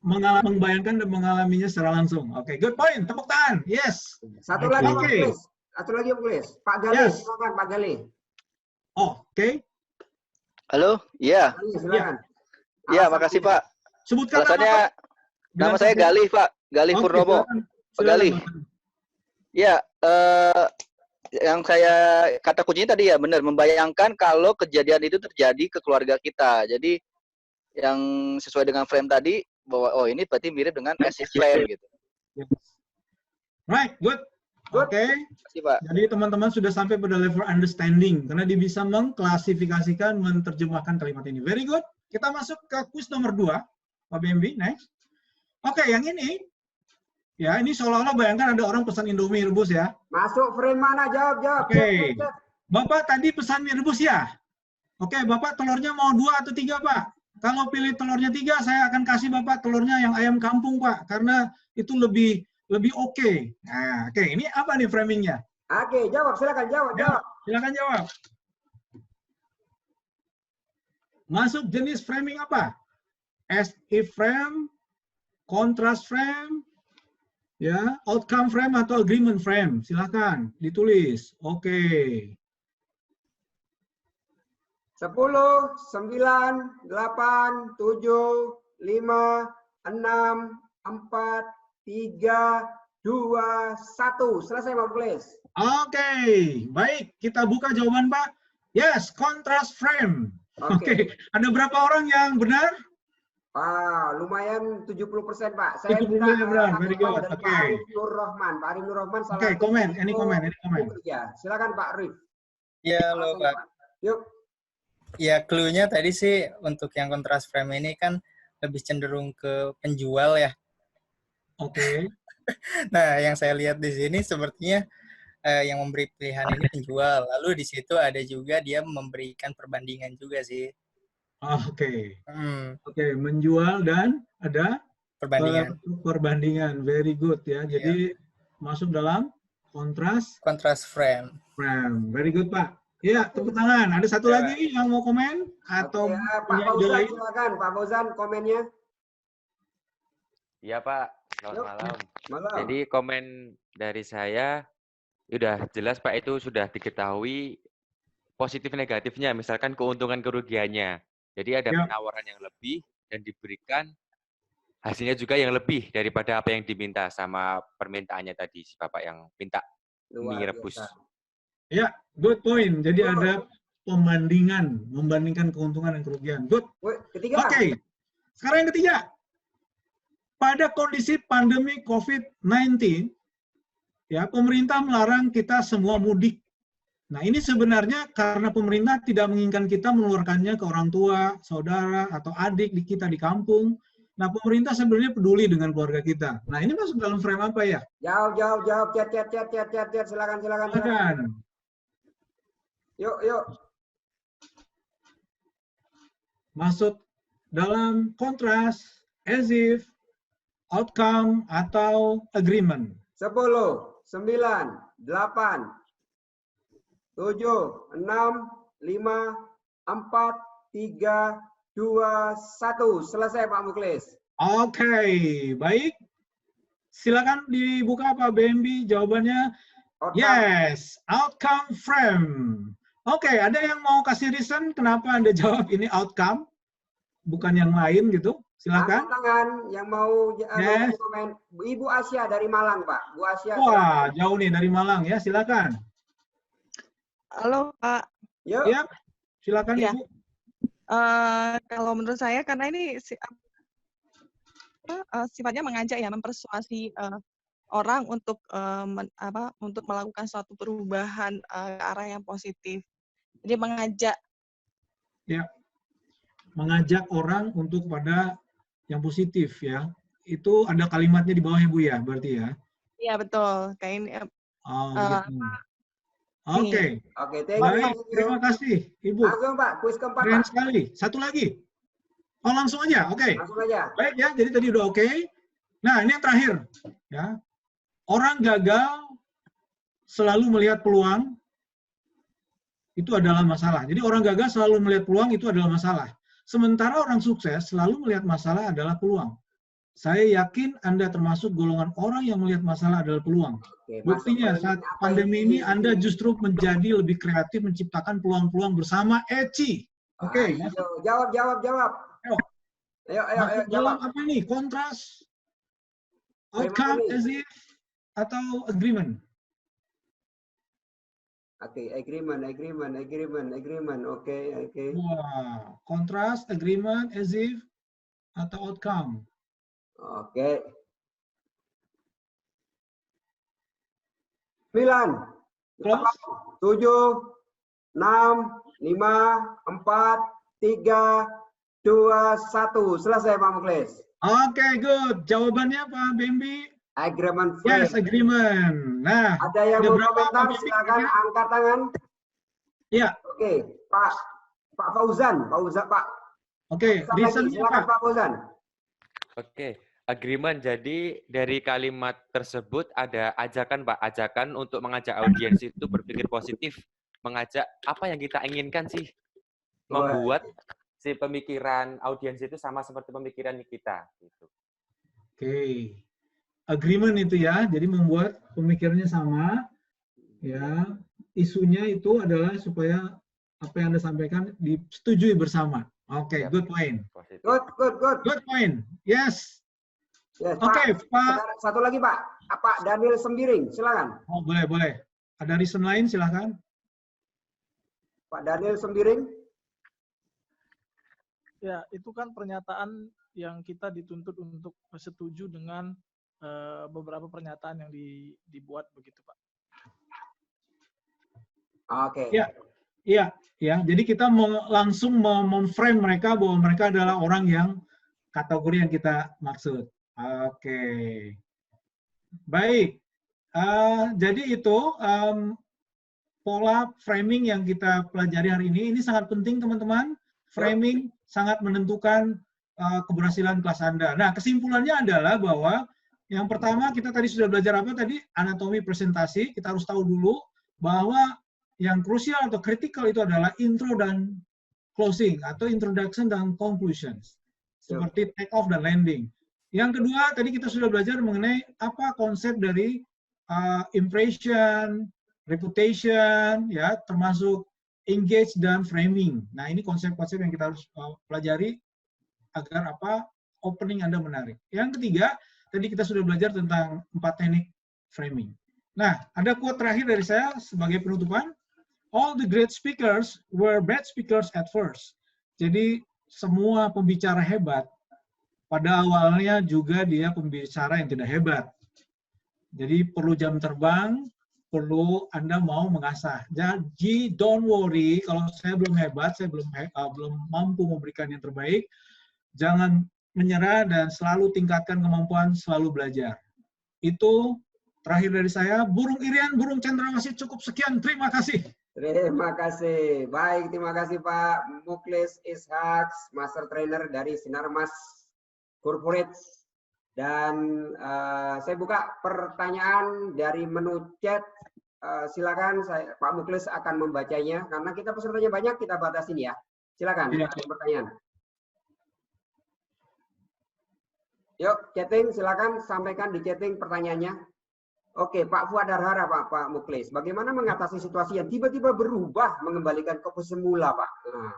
Membayangkan dan mengalaminya secara langsung. Oke, good point. Tepuk tangan. Yes. Satu lagi, Pak Gales. Pak Gale, silakan Pak Gale. Oke. Halo, iya. Silakan. Iya, makasih Pak. Sebutkan nama saya Galih, Pak. Galih Purnomo. Pak Galih. Ya, yang saya kata kuncinya tadi ya benar, membayangkan kalau kejadian itu terjadi ke keluarga kita. Jadi yang sesuai dengan frame tadi bahwa ini berarti mirip dengan as if frame gitu. Right, good. Oke. Jadi teman-teman sudah sampai pada level understanding karena dia bisa mengklasifikasikan, menerjemahkan kalimat ini. Very good. Kita masuk ke quiz nomor 2. Pak Bambi, next. Oke, yang ini. Ya, ini seolah-olah bayangkan ada orang pesan Indomie rebus ya. Masuk frame mana? Jawab. Oke. Bapak tadi pesan mie rebus ya? Oke, Bapak telurnya mau 2 atau 3, Pak? Kalau pilih telurnya 3, saya akan kasih Bapak telurnya yang ayam kampung, Pak. Karena itu lebih oke. Nah, oke. Ini apa nih framingnya? Oke, jawab. Silakan jawab. Silakan jawab. Masuk jenis framing apa? As if frame, contrast frame, ya, outcome frame atau agreement frame. Silakan ditulis. Oke. 10, 9, 8, 7, 5, 6, 4, 3, 2, 1. Selesai, Pak Gales. Oke, baik. Kita buka jawaban, Pak. Yes, contrast frame. Oke. Ada berapa orang yang benar? Lumayan 70%, Pak. Saya 70% benar. Very good. Oke. Pak Arif Nur Rahman. Oke, komen. Ini komen. Ya, silakan Pak Arif. Ya, halo Pak. Yuk. Ya, clue-nya tadi sih untuk yang contrast frame ini kan lebih cenderung ke penjual ya. Oke. Nah, yang saya lihat di sini sepertinya yang memberi pilihan ini penjual. Lalu di situ ada juga dia memberikan perbandingan juga sih. Oke. Oke, menjual dan ada perbandingan. Very good ya. Jadi masuk dalam contrast frame. Very good, Pak. Ya, tepuk tangan. Ada satu lagi yang mau komen atau Pak Fauzan, silakan Pak Fauzan komennya. Iya, Pak. Selamat malam. Jadi komen dari saya udah jelas, Pak, itu sudah diketahui positif negatifnya, misalkan keuntungan kerugiannya. Jadi ada penawaran yang lebih dan diberikan hasilnya juga yang lebih daripada apa yang diminta sama permintaannya tadi si Bapak yang minta mie rebus. Ya, good point. Jadi ada pembandingan, membandingkan keuntungan dan kerugian. Good. Ketiga. Oke. Sekarang yang ketiga. Pada kondisi pandemi COVID-19, ya, pemerintah melarang kita semua mudik. Nah, ini sebenarnya karena pemerintah tidak menginginkan kita mengeluarkannya ke orang tua, saudara, atau adik di kita di kampung. Nah, pemerintah sebenarnya peduli dengan keluarga kita. Nah, ini masuk dalam frame apa ya? Jawab. Chat. Silakan. Yuk. Masuk dalam kontras, as if, outcome, atau agreement. 10, 9, 8, 7, 6, 5, 4, 3, 2, 1. Selesai Pak Muklis. Oke, baik. Silakan dibuka Pak BMB jawabannya. Outcome. Yes, outcome frame. Oke, ada yang mau kasih reason kenapa Anda jawab ini outcome, bukan yang lain gitu? Silakan. Angkat tangan yang mau Yes. komen. Ibu Asia dari Malang, Pak. Bu Asia. Wah, jauh nih dari Malang ya, silakan. Halo Pak. Yuk. Ya, silakan Ya. Ibu. Kalau menurut saya karena ini sifatnya mengajak ya, mempersuasi orang untuk untuk melakukan suatu perubahan ke arah yang positif. Jadi mengajak. Ya, mengajak orang untuk pada yang positif ya. Itu ada kalimatnya di bawah ya Bu ya, berarti ya. Iya betul. Kayak ini. Oh, gitu. Oke. Oke, thank Baik, you. terima kasih Ibu. Langsung Pak, kuis keempat Keren Pak. sekali. Satu lagi. Oh, langsung aja. Oke. Langsung aja. Baik ya, jadi tadi udah oke. Nah, ini yang terakhir. Ya. Orang gagal selalu melihat peluang, itu adalah masalah. Jadi orang gagal selalu melihat peluang, itu adalah masalah. Sementara orang sukses selalu melihat masalah adalah peluang. Saya yakin Anda termasuk golongan orang yang melihat masalah adalah peluang. Oke, Buktinya saat pandemi ini Anda justru menjadi lebih kreatif menciptakan peluang-peluang bersama Eci. Oke. Jawab. Ayo. Ayo, Dalam jawab. apa nih? Kontras, outcome, as if, atau agreement? Oke, agreement. Oke. Wah, kontras, agreement, as if, atau outcome? Oke. 9, Close. 7, 6, 5, 4, 3, 2, 1. Selesai Pak Muklis. Oke, good. Jawabannya Pak Bambi? Agreement frame. Yes, agreement. Nah, Ada yang mau komentar, silakan angkat tangan. ya. Oke, Pak Fauzan, Pak. Oke, reasonnya Silakan Pak. Pak Fauzan. Oke, agreement. Jadi dari kalimat tersebut ada ajakan, Pak. Ajakan untuk mengajak audiens itu berpikir positif. Mengajak apa yang kita inginkan sih. Membuat si pemikiran audiens itu sama seperti pemikiran kita. Gitu. Oke. Agreement itu ya, jadi membuat pemikirannya sama. Ya, isunya itu adalah supaya apa yang Anda sampaikan disetujui bersama. Oke, good point. Positif. Good. Good point. Yes. Yes, Oke, Pak. Satu lagi Pak. Pak Daniel Sembiring, silakan. Oh, boleh. Ada reason lain, silakan. Pak Daniel Sembiring. Ya, itu kan pernyataan yang kita dituntut untuk setuju dengan beberapa pernyataan yang dibuat begitu, Pak. Oke. Iya. Jadi kita langsung memframe mereka bahwa mereka adalah orang yang kategori yang kita maksud. Oke. Baik. Jadi itu pola framing yang kita pelajari hari ini. Ini sangat penting, teman-teman. Framing sangat menentukan keberhasilan kelas Anda. Nah, kesimpulannya adalah bahwa yang pertama kita tadi sudah belajar apa tadi? Anatomi presentasi. Kita harus tahu dulu bahwa yang krusial atau kritikal itu adalah intro dan closing atau introduction dan conclusions. Seperti take off dan landing. Yang kedua, tadi kita sudah belajar mengenai apa konsep dari impression, reputation, ya, termasuk engage dan framing. Nah, ini konsep-konsep yang kita harus pelajari agar apa opening Anda menarik. Yang ketiga, tadi kita sudah belajar tentang 4 teknik framing. Nah, ada quote terakhir dari saya sebagai penutupan. all the great speakers were bad speakers at first. Jadi semua pembicara hebat pada awalnya juga dia pembicara yang tidak hebat. Jadi perlu jam terbang, perlu Anda mau mengasah. Jadi don't worry kalau saya belum hebat, saya belum mampu memberikan yang terbaik. Jangan menyerah dan selalu tingkatkan kemampuan, selalu belajar. Itu terakhir dari saya. Burung Irian, Burung Cendrawasih cukup sekian. Terima kasih. Terima kasih. Baik, terima kasih Pak Muklis Ishak, Master Trainer dari Sinarmas Corporate. Dan saya buka pertanyaan dari menu chat. Silakan Pak Muklis akan membacanya karena kita pesertanya banyak, kita batasin ya. Silakan ada pertanyaan. Yuk chatting, silakan sampaikan di chatting pertanyaannya. Oke, Pak Fuad Darhara, Pak Muklis, bagaimana mengatasi situasi yang tiba-tiba berubah mengembalikan ke semula, Pak? Nah,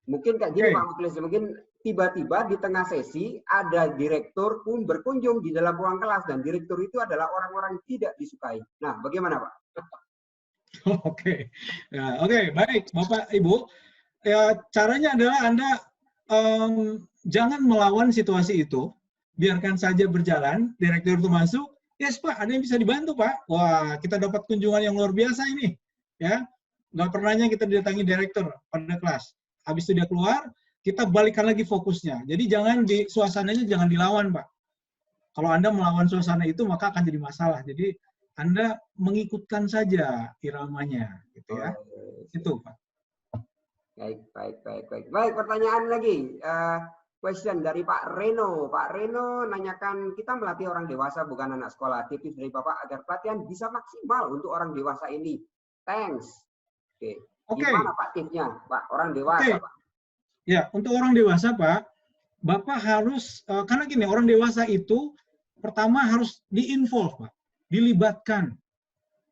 mungkin kayak gini Pak Muklis, mungkin tiba-tiba di tengah sesi ada direktur pun berkunjung di dalam ruang kelas dan direktur itu adalah orang-orang yang tidak disukai. Nah, bagaimana Pak? Oke, baik Bapak Ibu. Ya, caranya adalah Anda jangan melawan situasi itu, biarkan saja berjalan. Direktur itu masuk, yes Pak, ada yang bisa dibantu Pak. Wah, kita dapat kunjungan yang luar biasa ini, ya. Nggak pernahnya kita didatangi direktur pada kelas. Habis itu dia keluar, kita balikan lagi fokusnya. Jadi jangan suasananya jangan dilawan, Pak. Kalau Anda melawan suasana itu, maka akan jadi masalah. Jadi Anda mengikutkan saja iramanya, gitu ya. Itu, Pak. Baik, pertanyaan lagi. Question dari Pak Reno. Pak Reno nanyakan, kita melatih orang dewasa bukan anak sekolah. Tips dari Bapak agar pelatihan bisa maksimal untuk orang dewasa ini. Thanks. Oke. Gimana Pak tipsnya, Pak? Orang dewasa, Pak. Ya, untuk orang dewasa, Pak, Bapak harus, karena gini, orang dewasa itu pertama harus di-involve, Pak, dilibatkan.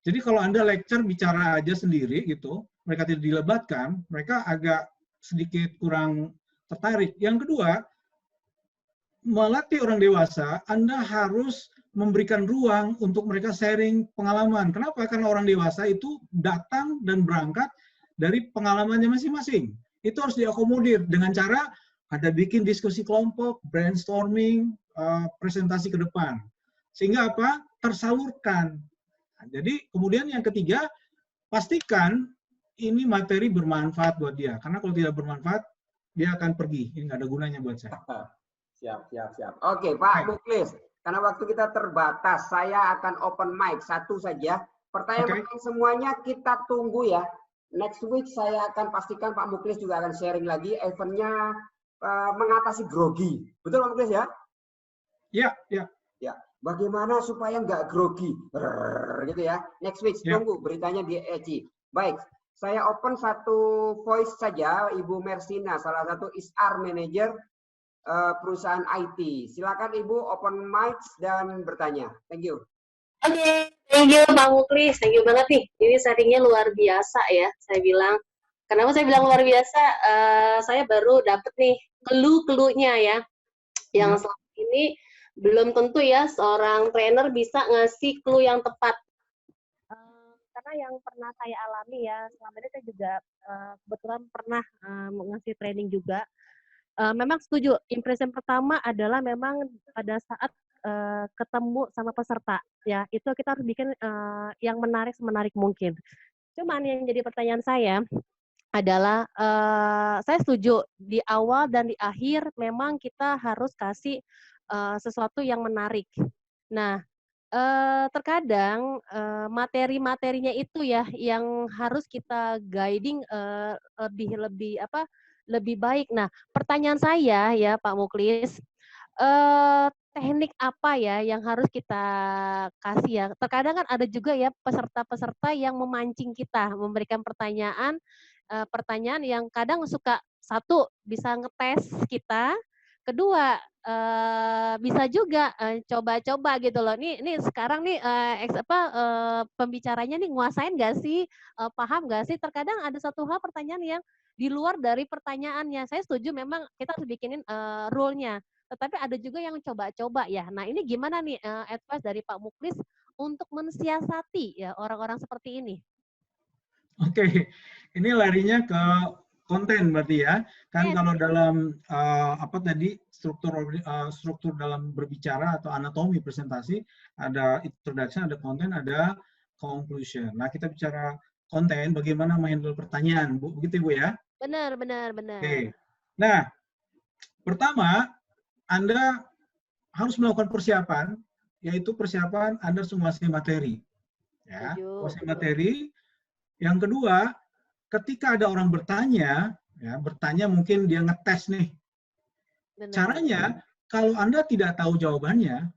Jadi kalau Anda lecture bicara aja sendiri gitu, mereka tidak dilibatkan, mereka agak sedikit kurang tertarik. Yang kedua, melatih orang dewasa, Anda harus memberikan ruang untuk mereka sharing pengalaman. Kenapa? Karena orang dewasa itu datang dan berangkat dari pengalamannya masing-masing. Itu harus diakomodir dengan cara ada bikin diskusi kelompok, brainstorming, presentasi ke depan. Sehingga apa? Tersalurkan. Nah, jadi kemudian yang ketiga, pastikan ini materi bermanfaat buat dia. Karena kalau tidak bermanfaat, dia akan pergi. Ini nggak ada gunanya buat saya. Siap. Oke, Pak Muklis. Karena waktu kita terbatas, saya akan open mic satu saja. Pertanyaan semuanya kita tunggu ya. Next week saya akan pastikan Pak Muklis juga akan sharing lagi eventnya mengatasi grogi. Betul Pak Muklis ya? Iya. Bagaimana supaya nggak grogi? Gitu ya. Next week, tunggu beritanya di ECI. Baik, saya open satu voice saja. Ibu Mersina, salah satu HR Manager perusahaan IT. Silakan Ibu open mic dan bertanya. Thank you. Oke, thank you Pak Muklis, thank you banget nih. Ini sharingnya luar biasa ya, saya bilang. Kenapa saya bilang luar biasa? Saya baru dapet nih clue-cluenya ya, yang selama ini belum tentu ya seorang trainer bisa ngasih clue yang tepat. Karena yang pernah saya alami ya, selama ini saya juga kebetulan pernah ngasih training juga. Memang setuju, impression pertama adalah memang pada saat ketemu sama peserta ya, itu kita harus bikin yang semenarik mungkin. Cuman yang jadi pertanyaan saya adalah saya setuju di awal dan di akhir memang kita harus kasih sesuatu yang menarik. Nah, terkadang materi-materinya itu ya yang harus kita guiding lebih baik. Nah, pertanyaan saya ya Pak Muklis, teknik apa ya yang harus kita kasih ya? Terkadang kan ada juga ya peserta-peserta yang memancing kita, memberikan pertanyaan yang kadang suka satu bisa ngetes kita, kedua bisa juga coba-coba gitu loh. Nih sekarang nih pembicaranya nih nguasain nggak sih, paham nggak sih? Terkadang ada satu hal pertanyaan yang di luar dari pertanyaannya. Saya setuju memang kita harus bikinin rule-nya. Tetapi ada juga yang coba-coba ya. Nah ini gimana nih advice dari Pak Muklis untuk mensiasati ya orang-orang seperti ini? Oke, ini larinya ke konten berarti ya. Kan kalau dalam apa tadi struktur dalam berbicara atau anatomi presentasi ada introduction, ada konten, ada conclusion. Nah, kita bicara konten, bagaimana menghandle pertanyaan, Bu. Begitu, Bu ya? Benar. Oke. Nah, pertama, Anda harus melakukan persiapan, yaitu persiapan Anda harus menguasai materi. Ya, menguasai materi. Yang kedua, ketika ada orang bertanya, ya, bertanya mungkin dia ngetes nih. Benar. Caranya, kalau Anda tidak tahu jawabannya,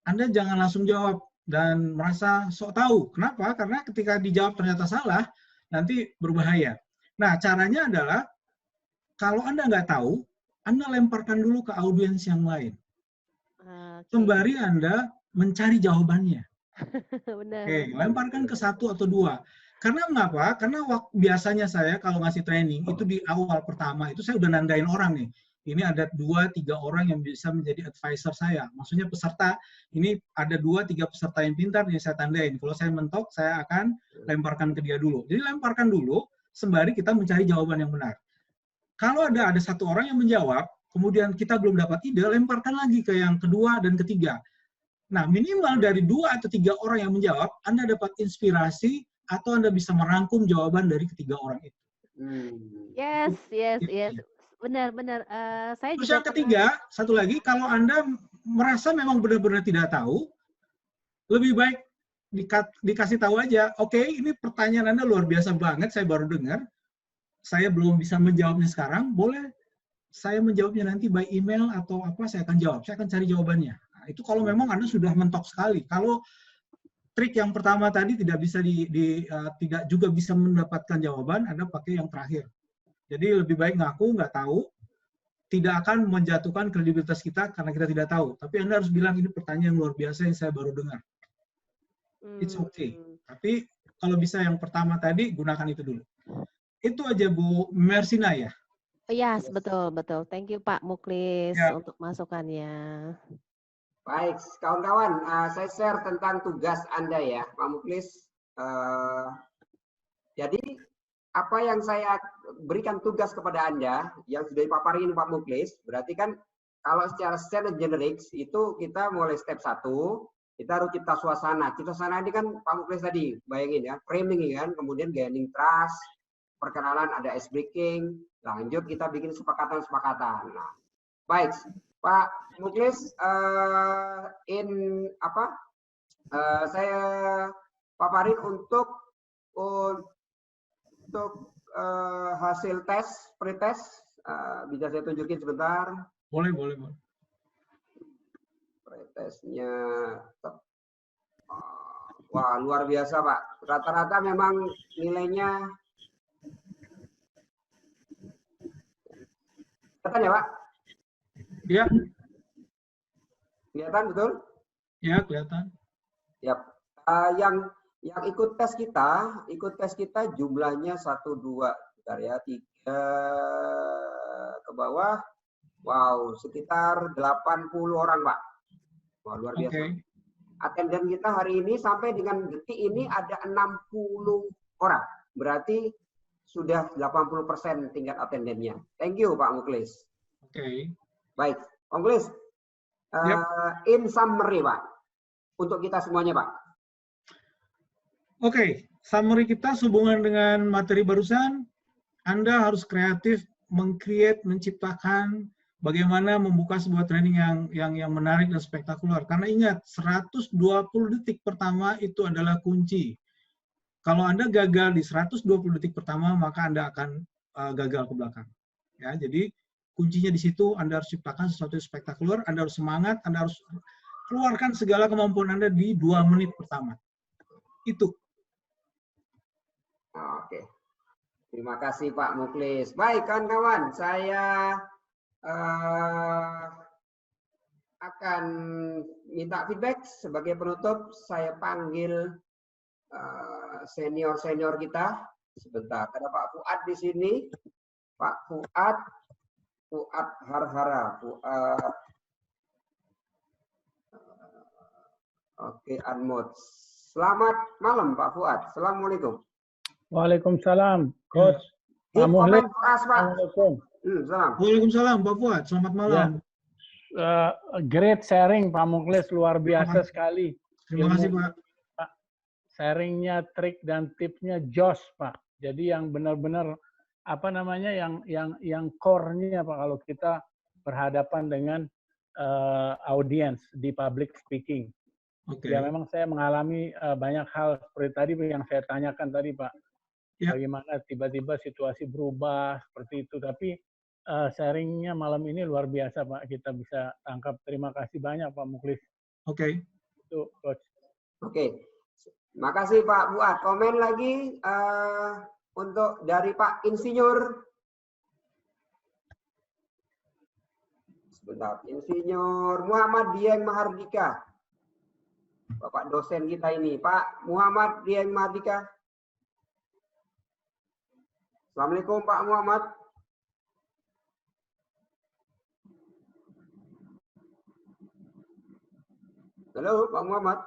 Anda jangan langsung jawab dan merasa sok tahu. Kenapa? Karena ketika dijawab ternyata salah, nanti berbahaya. Nah, caranya adalah, kalau Anda nggak tahu, Anda lemparkan dulu ke audiens yang lain. Sembari Anda mencari jawabannya. Benar. Oke, lemparkan ke satu atau dua. Karena mengapa? Karena biasanya saya kalau ngasih training, itu di awal pertama, itu saya udah nandain orang nih. Ini ada 2-3 orang yang bisa menjadi advisor saya. Maksudnya peserta, ini ada 2-3 peserta yang pintar yang saya tandain. Kalau saya mentok, saya akan lemparkan ke dia dulu. Jadi lemparkan dulu, sembari kita mencari jawaban yang benar. Kalau ada satu orang yang menjawab, kemudian kita belum dapat ide, lemparkan lagi ke yang kedua dan ketiga. Nah, minimal dari 2 atau 3 orang yang menjawab, Anda dapat inspirasi atau Anda bisa merangkum jawaban dari ketiga orang itu. Yes. Benar. Saya Terus juga yang ketiga, satu lagi, kalau Anda merasa memang benar-benar tidak tahu, lebih baik dikasih tahu aja, oke, ini pertanyaan Anda luar biasa banget, saya baru dengar, saya belum bisa menjawabnya sekarang, boleh saya menjawabnya nanti by email atau apa, saya akan jawab, saya akan cari jawabannya. Nah, itu kalau memang Anda sudah mentok sekali. Kalau trik yang pertama tadi tidak bisa tidak juga bisa mendapatkan jawaban, Anda pakai yang terakhir. Jadi lebih baik ngaku nggak tahu, tidak akan menjatuhkan kredibilitas kita karena kita tidak tahu. Tapi Anda harus bilang ini pertanyaan luar biasa yang saya baru dengar. It's okay. Tapi kalau bisa yang pertama tadi, gunakan itu dulu. Itu aja Bu Mersina ya. Yes, betul. Thank you Pak Muklis untuk masukannya. Baik, kawan-kawan, saya share tentang tugas Anda ya, Pak Muklis. Jadi, apa yang saya berikan tugas kepada Anda, yang sudah dipaparin Pak Muklis, berarti kan kalau secara generik, itu kita mulai step 1, kita harus cipta suasana. Cipta suasana ini kan Pak Muklis tadi, bayangin ya, framing kan, kemudian gaining trust, perkenalan, ada ice breaking, lanjut kita bikin sepakatan-sepakatan. Nah, baik, Pak Muklis, saya paparin untuk hasil tes, pretest, bisa saya tunjukin sebentar. Boleh. Pretestnya, wah luar biasa Pak. Rata-rata memang nilainya, kelihatan ya Pak? Iya. Kelihatan betul? Ya, kelihatan. Yap. Yang ikut tes kita jumlahnya 1, 2, bentar ya, 3 ke bawah. Wow, sekitar 80 orang, Pak. Wah, luar biasa. Okay. Attendance kita hari ini sampai dengan detik ini ada 60 orang. Berarti sudah 80% tingkat attendance-nya. Thank you, Pak Muklis. Oke. Baik, Pak Muklis. In summary, Pak. Untuk kita semuanya, Pak. Oke, summary kita sehubungan dengan materi barusan, Anda harus kreatif menciptakan bagaimana membuka sebuah training yang menarik dan spektakuler. Karena ingat, 120 detik pertama itu adalah kunci. Kalau Anda gagal di 120 detik pertama, maka Anda akan gagal ke belakang. Ya, jadi kuncinya di situ, Anda harus ciptakan sesuatu yang spektakuler, Anda harus semangat, Anda harus keluarkan segala kemampuan Anda di 2 menit pertama. Itu. Oke. Terima kasih Pak Muklis. Baik kawan-kawan, saya akan minta feedback sebagai penutup. Saya panggil senior-senior kita sebentar. Ada Pak Fuad di sini. Pak Fuad Harhara. Oke, unmute. Selamat malam Pak Fuad. Assalamualaikum. Waalaikumsalam, Coach. Pak Muhlis. Assalamualaikum. Waalaikumsalam, Pak Fuad. Selamat malam. Ya. Great sharing, Pak Mukhlis, luar biasa sekali. Terima kasih, Pak. Sharingnya, trik dan tipsnya jos, Pak. Jadi yang benar-benar apa namanya, yang core-nya, Pak, kalau kita berhadapan dengan audiens di public speaking. Ya memang saya mengalami banyak hal seperti tadi yang saya tanyakan tadi, Pak. Ya. Bagaimana tiba-tiba situasi berubah seperti itu. Tapi sharingnya malam ini luar biasa, Pak. Kita bisa tangkap. Terima kasih banyak, Pak Mukhlis. Oke. Itu, Coach. Oke. Makasih, Pak Fuad. Komen lagi untuk dari Pak Insinyur. Sebentar. Insinyur Muhammad Dieng Mahardika. Bapak dosen kita ini. Pak Muhammad Dieng Mahardika. Assalamualaikum Pak Muhammad. Halo Pak Muhammad.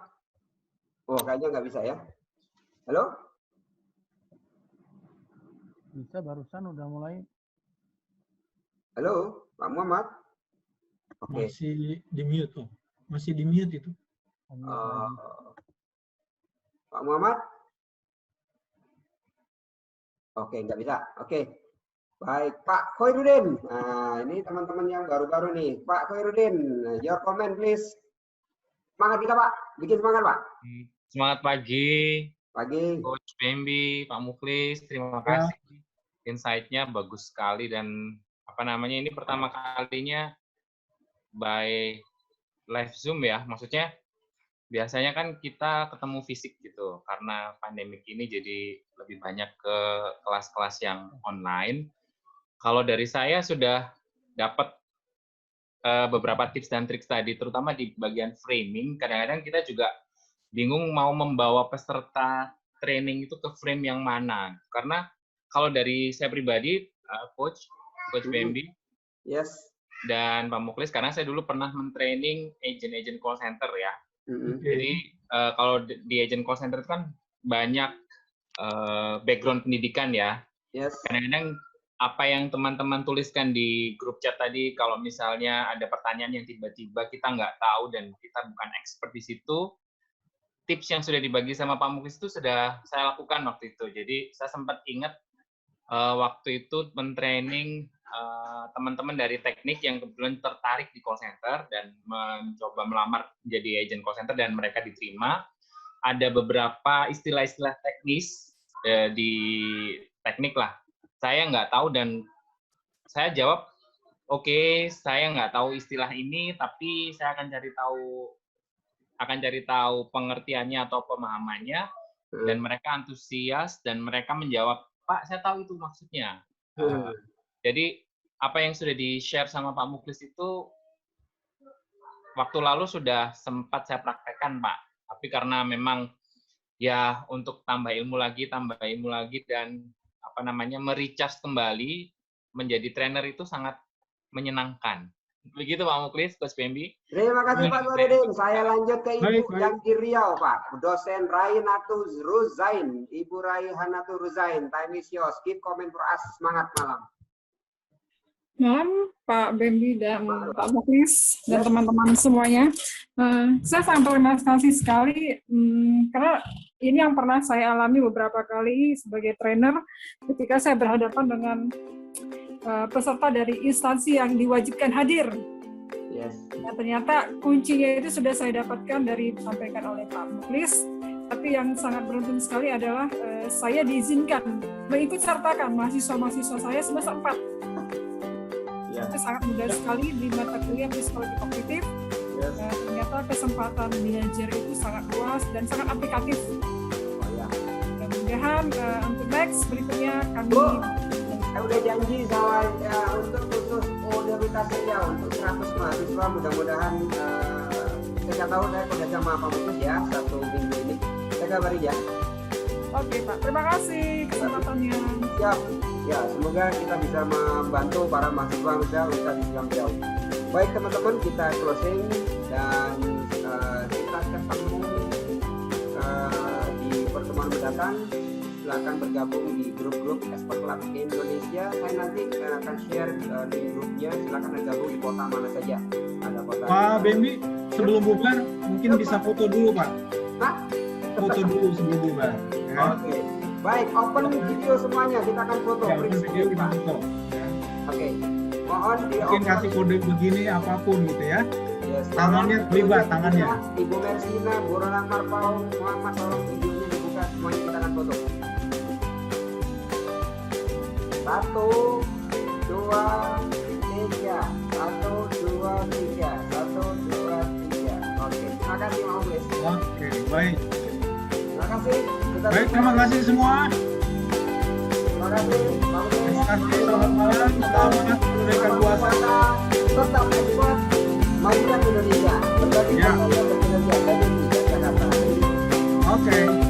Oh kayaknya nggak bisa ya. Halo? Bisa, barusan udah mulai. Halo Pak Muhammad. Okay. Masih di mute tuh. Masih di mute itu. Pak Muhammad. Oke, nggak bisa. Oke. Baik, Pak Khairuddin. Nah, ini teman-teman yang baru-baru nih. Pak Khairuddin, your comment please. Semangat kita, Pak. Bikin semangat, Pak. Semangat pagi. Pagi. Coach Bambi, Pak Mukhlis, terima kasih. Insight-nya bagus sekali dan apa namanya, ini pertama kalinya by live Zoom ya. Maksudnya biasanya kan kita ketemu fisik gitu, karena pandemik ini jadi lebih banyak ke kelas-kelas yang online. Kalau dari saya sudah dapat beberapa tips dan trik tadi, terutama di bagian framing. Kadang-kadang kita juga bingung mau membawa peserta training itu ke frame yang mana. Karena kalau dari saya pribadi, Coach Bambi, yes, dan Pak Mukhlis, karena saya dulu pernah men-training agent call center ya. Jadi kalau di agent call center itu kan banyak background pendidikan ya. Yes. Kadang-kadang apa yang teman-teman tuliskan di grup chat tadi, kalau misalnya ada pertanyaan yang tiba-tiba kita nggak tahu dan kita bukan expert di situ, tips yang sudah dibagi sama Pak Mukhlis itu sudah saya lakukan waktu itu. Jadi saya sempat ingat waktu itu men-training teman-teman dari teknik yang kebetulan tertarik di call center dan mencoba melamar menjadi agent call center dan mereka diterima. Ada beberapa istilah-istilah teknis di teknik lah. Saya nggak tahu dan saya jawab, oke, saya nggak tahu istilah ini, tapi saya akan cari tahu pengertiannya atau pemahamannya, dan mereka antusias dan mereka menjawab, Pak, saya tahu itu maksudnya. Jadi apa yang sudah di-share sama Pak Mukhlis itu waktu lalu sudah sempat saya praktekkan, Pak. Tapi karena memang ya untuk tambah ilmu lagi dan apa namanya merecharge kembali menjadi trainer itu sangat menyenangkan. Begitu Pak Mukhlis, Coach Bambi. Terima kasih Pak Khairuddin. Saya lanjut ke Ibu yang di Riau, Pak. Dosen Raihanatu Ruzain. Ibu Raihanatu Ruzain. Time is yours. Keep comment for us. Semangat malam. Malam Pak Bambi dan Pak Mukhlis dan teman-teman semuanya. Saya sangat terima kasih sekali karena ini yang pernah saya alami beberapa kali sebagai trainer ketika saya berhadapan dengan peserta dari instansi yang diwajibkan hadir. Yes. Nah, ternyata kuncinya itu sudah saya dapatkan dari disampaikan oleh Pak Mukhlis. Tapi yang sangat beruntung sekali adalah saya diizinkan mengikut sertakan mahasiswa-mahasiswa saya semester 4. Itu sangat mudah sekali di mata kuliah psikologi kognitif. Yes. Ternyata kesempatan belajar itu sangat luas dan sangat aplikatif. Mudah-mudahan untuk next berikutnya kami saya udah janji sama untuk khusus universitasnya untuk 100 mahasiswa. Mudah-mudahan saya nggak tahu, saya kerja sama Pak Mukhlis ya 1 minggu ini. Saya kabarin ya. Oke Pak, terima kasih kesempatannya. Siap. Ya, semoga kita bisa membantu para mahasiswa muda Universitas Islam Riau. Baik teman-teman, kita closing dan kita ketemu di pertemuan mendatang. silakan bergabung di grup-grup Expert Club Indonesia. Saya nanti akan share link grupnya. Silakan bergabung di kota mana saja. Ada kota. Pak Bembi, sebelum bubar mungkin bisa foto dulu Pak. Hah? Foto dulu sebelum bubar. Ya. Oke. Baik, open video semuanya. Kita akan foto. Ya, open video kita foto. Ya. Oke. Mohon di mungkin kasih kode begini apapun gitu ya. Yes, tangannya terlibat tangannya. Ibu Mersina, Bu Rolang Marpau, Muhammad, tolong videonya dibuka semuanya, kita akan foto. 1, 2, 3. 1, 2, 3. 1, 2, 3. Oke, terima kasih Pak Mukhlis. Oke, baik. Terima kasih. Baik, terima kasih semua. Terima kasih Pak Mukhlis. Terima kasih, selamat malam, selamat menunaikan puasa. Tetap ekspor, majukan Indonesia. Berbagi ya. Jakarta. Oke.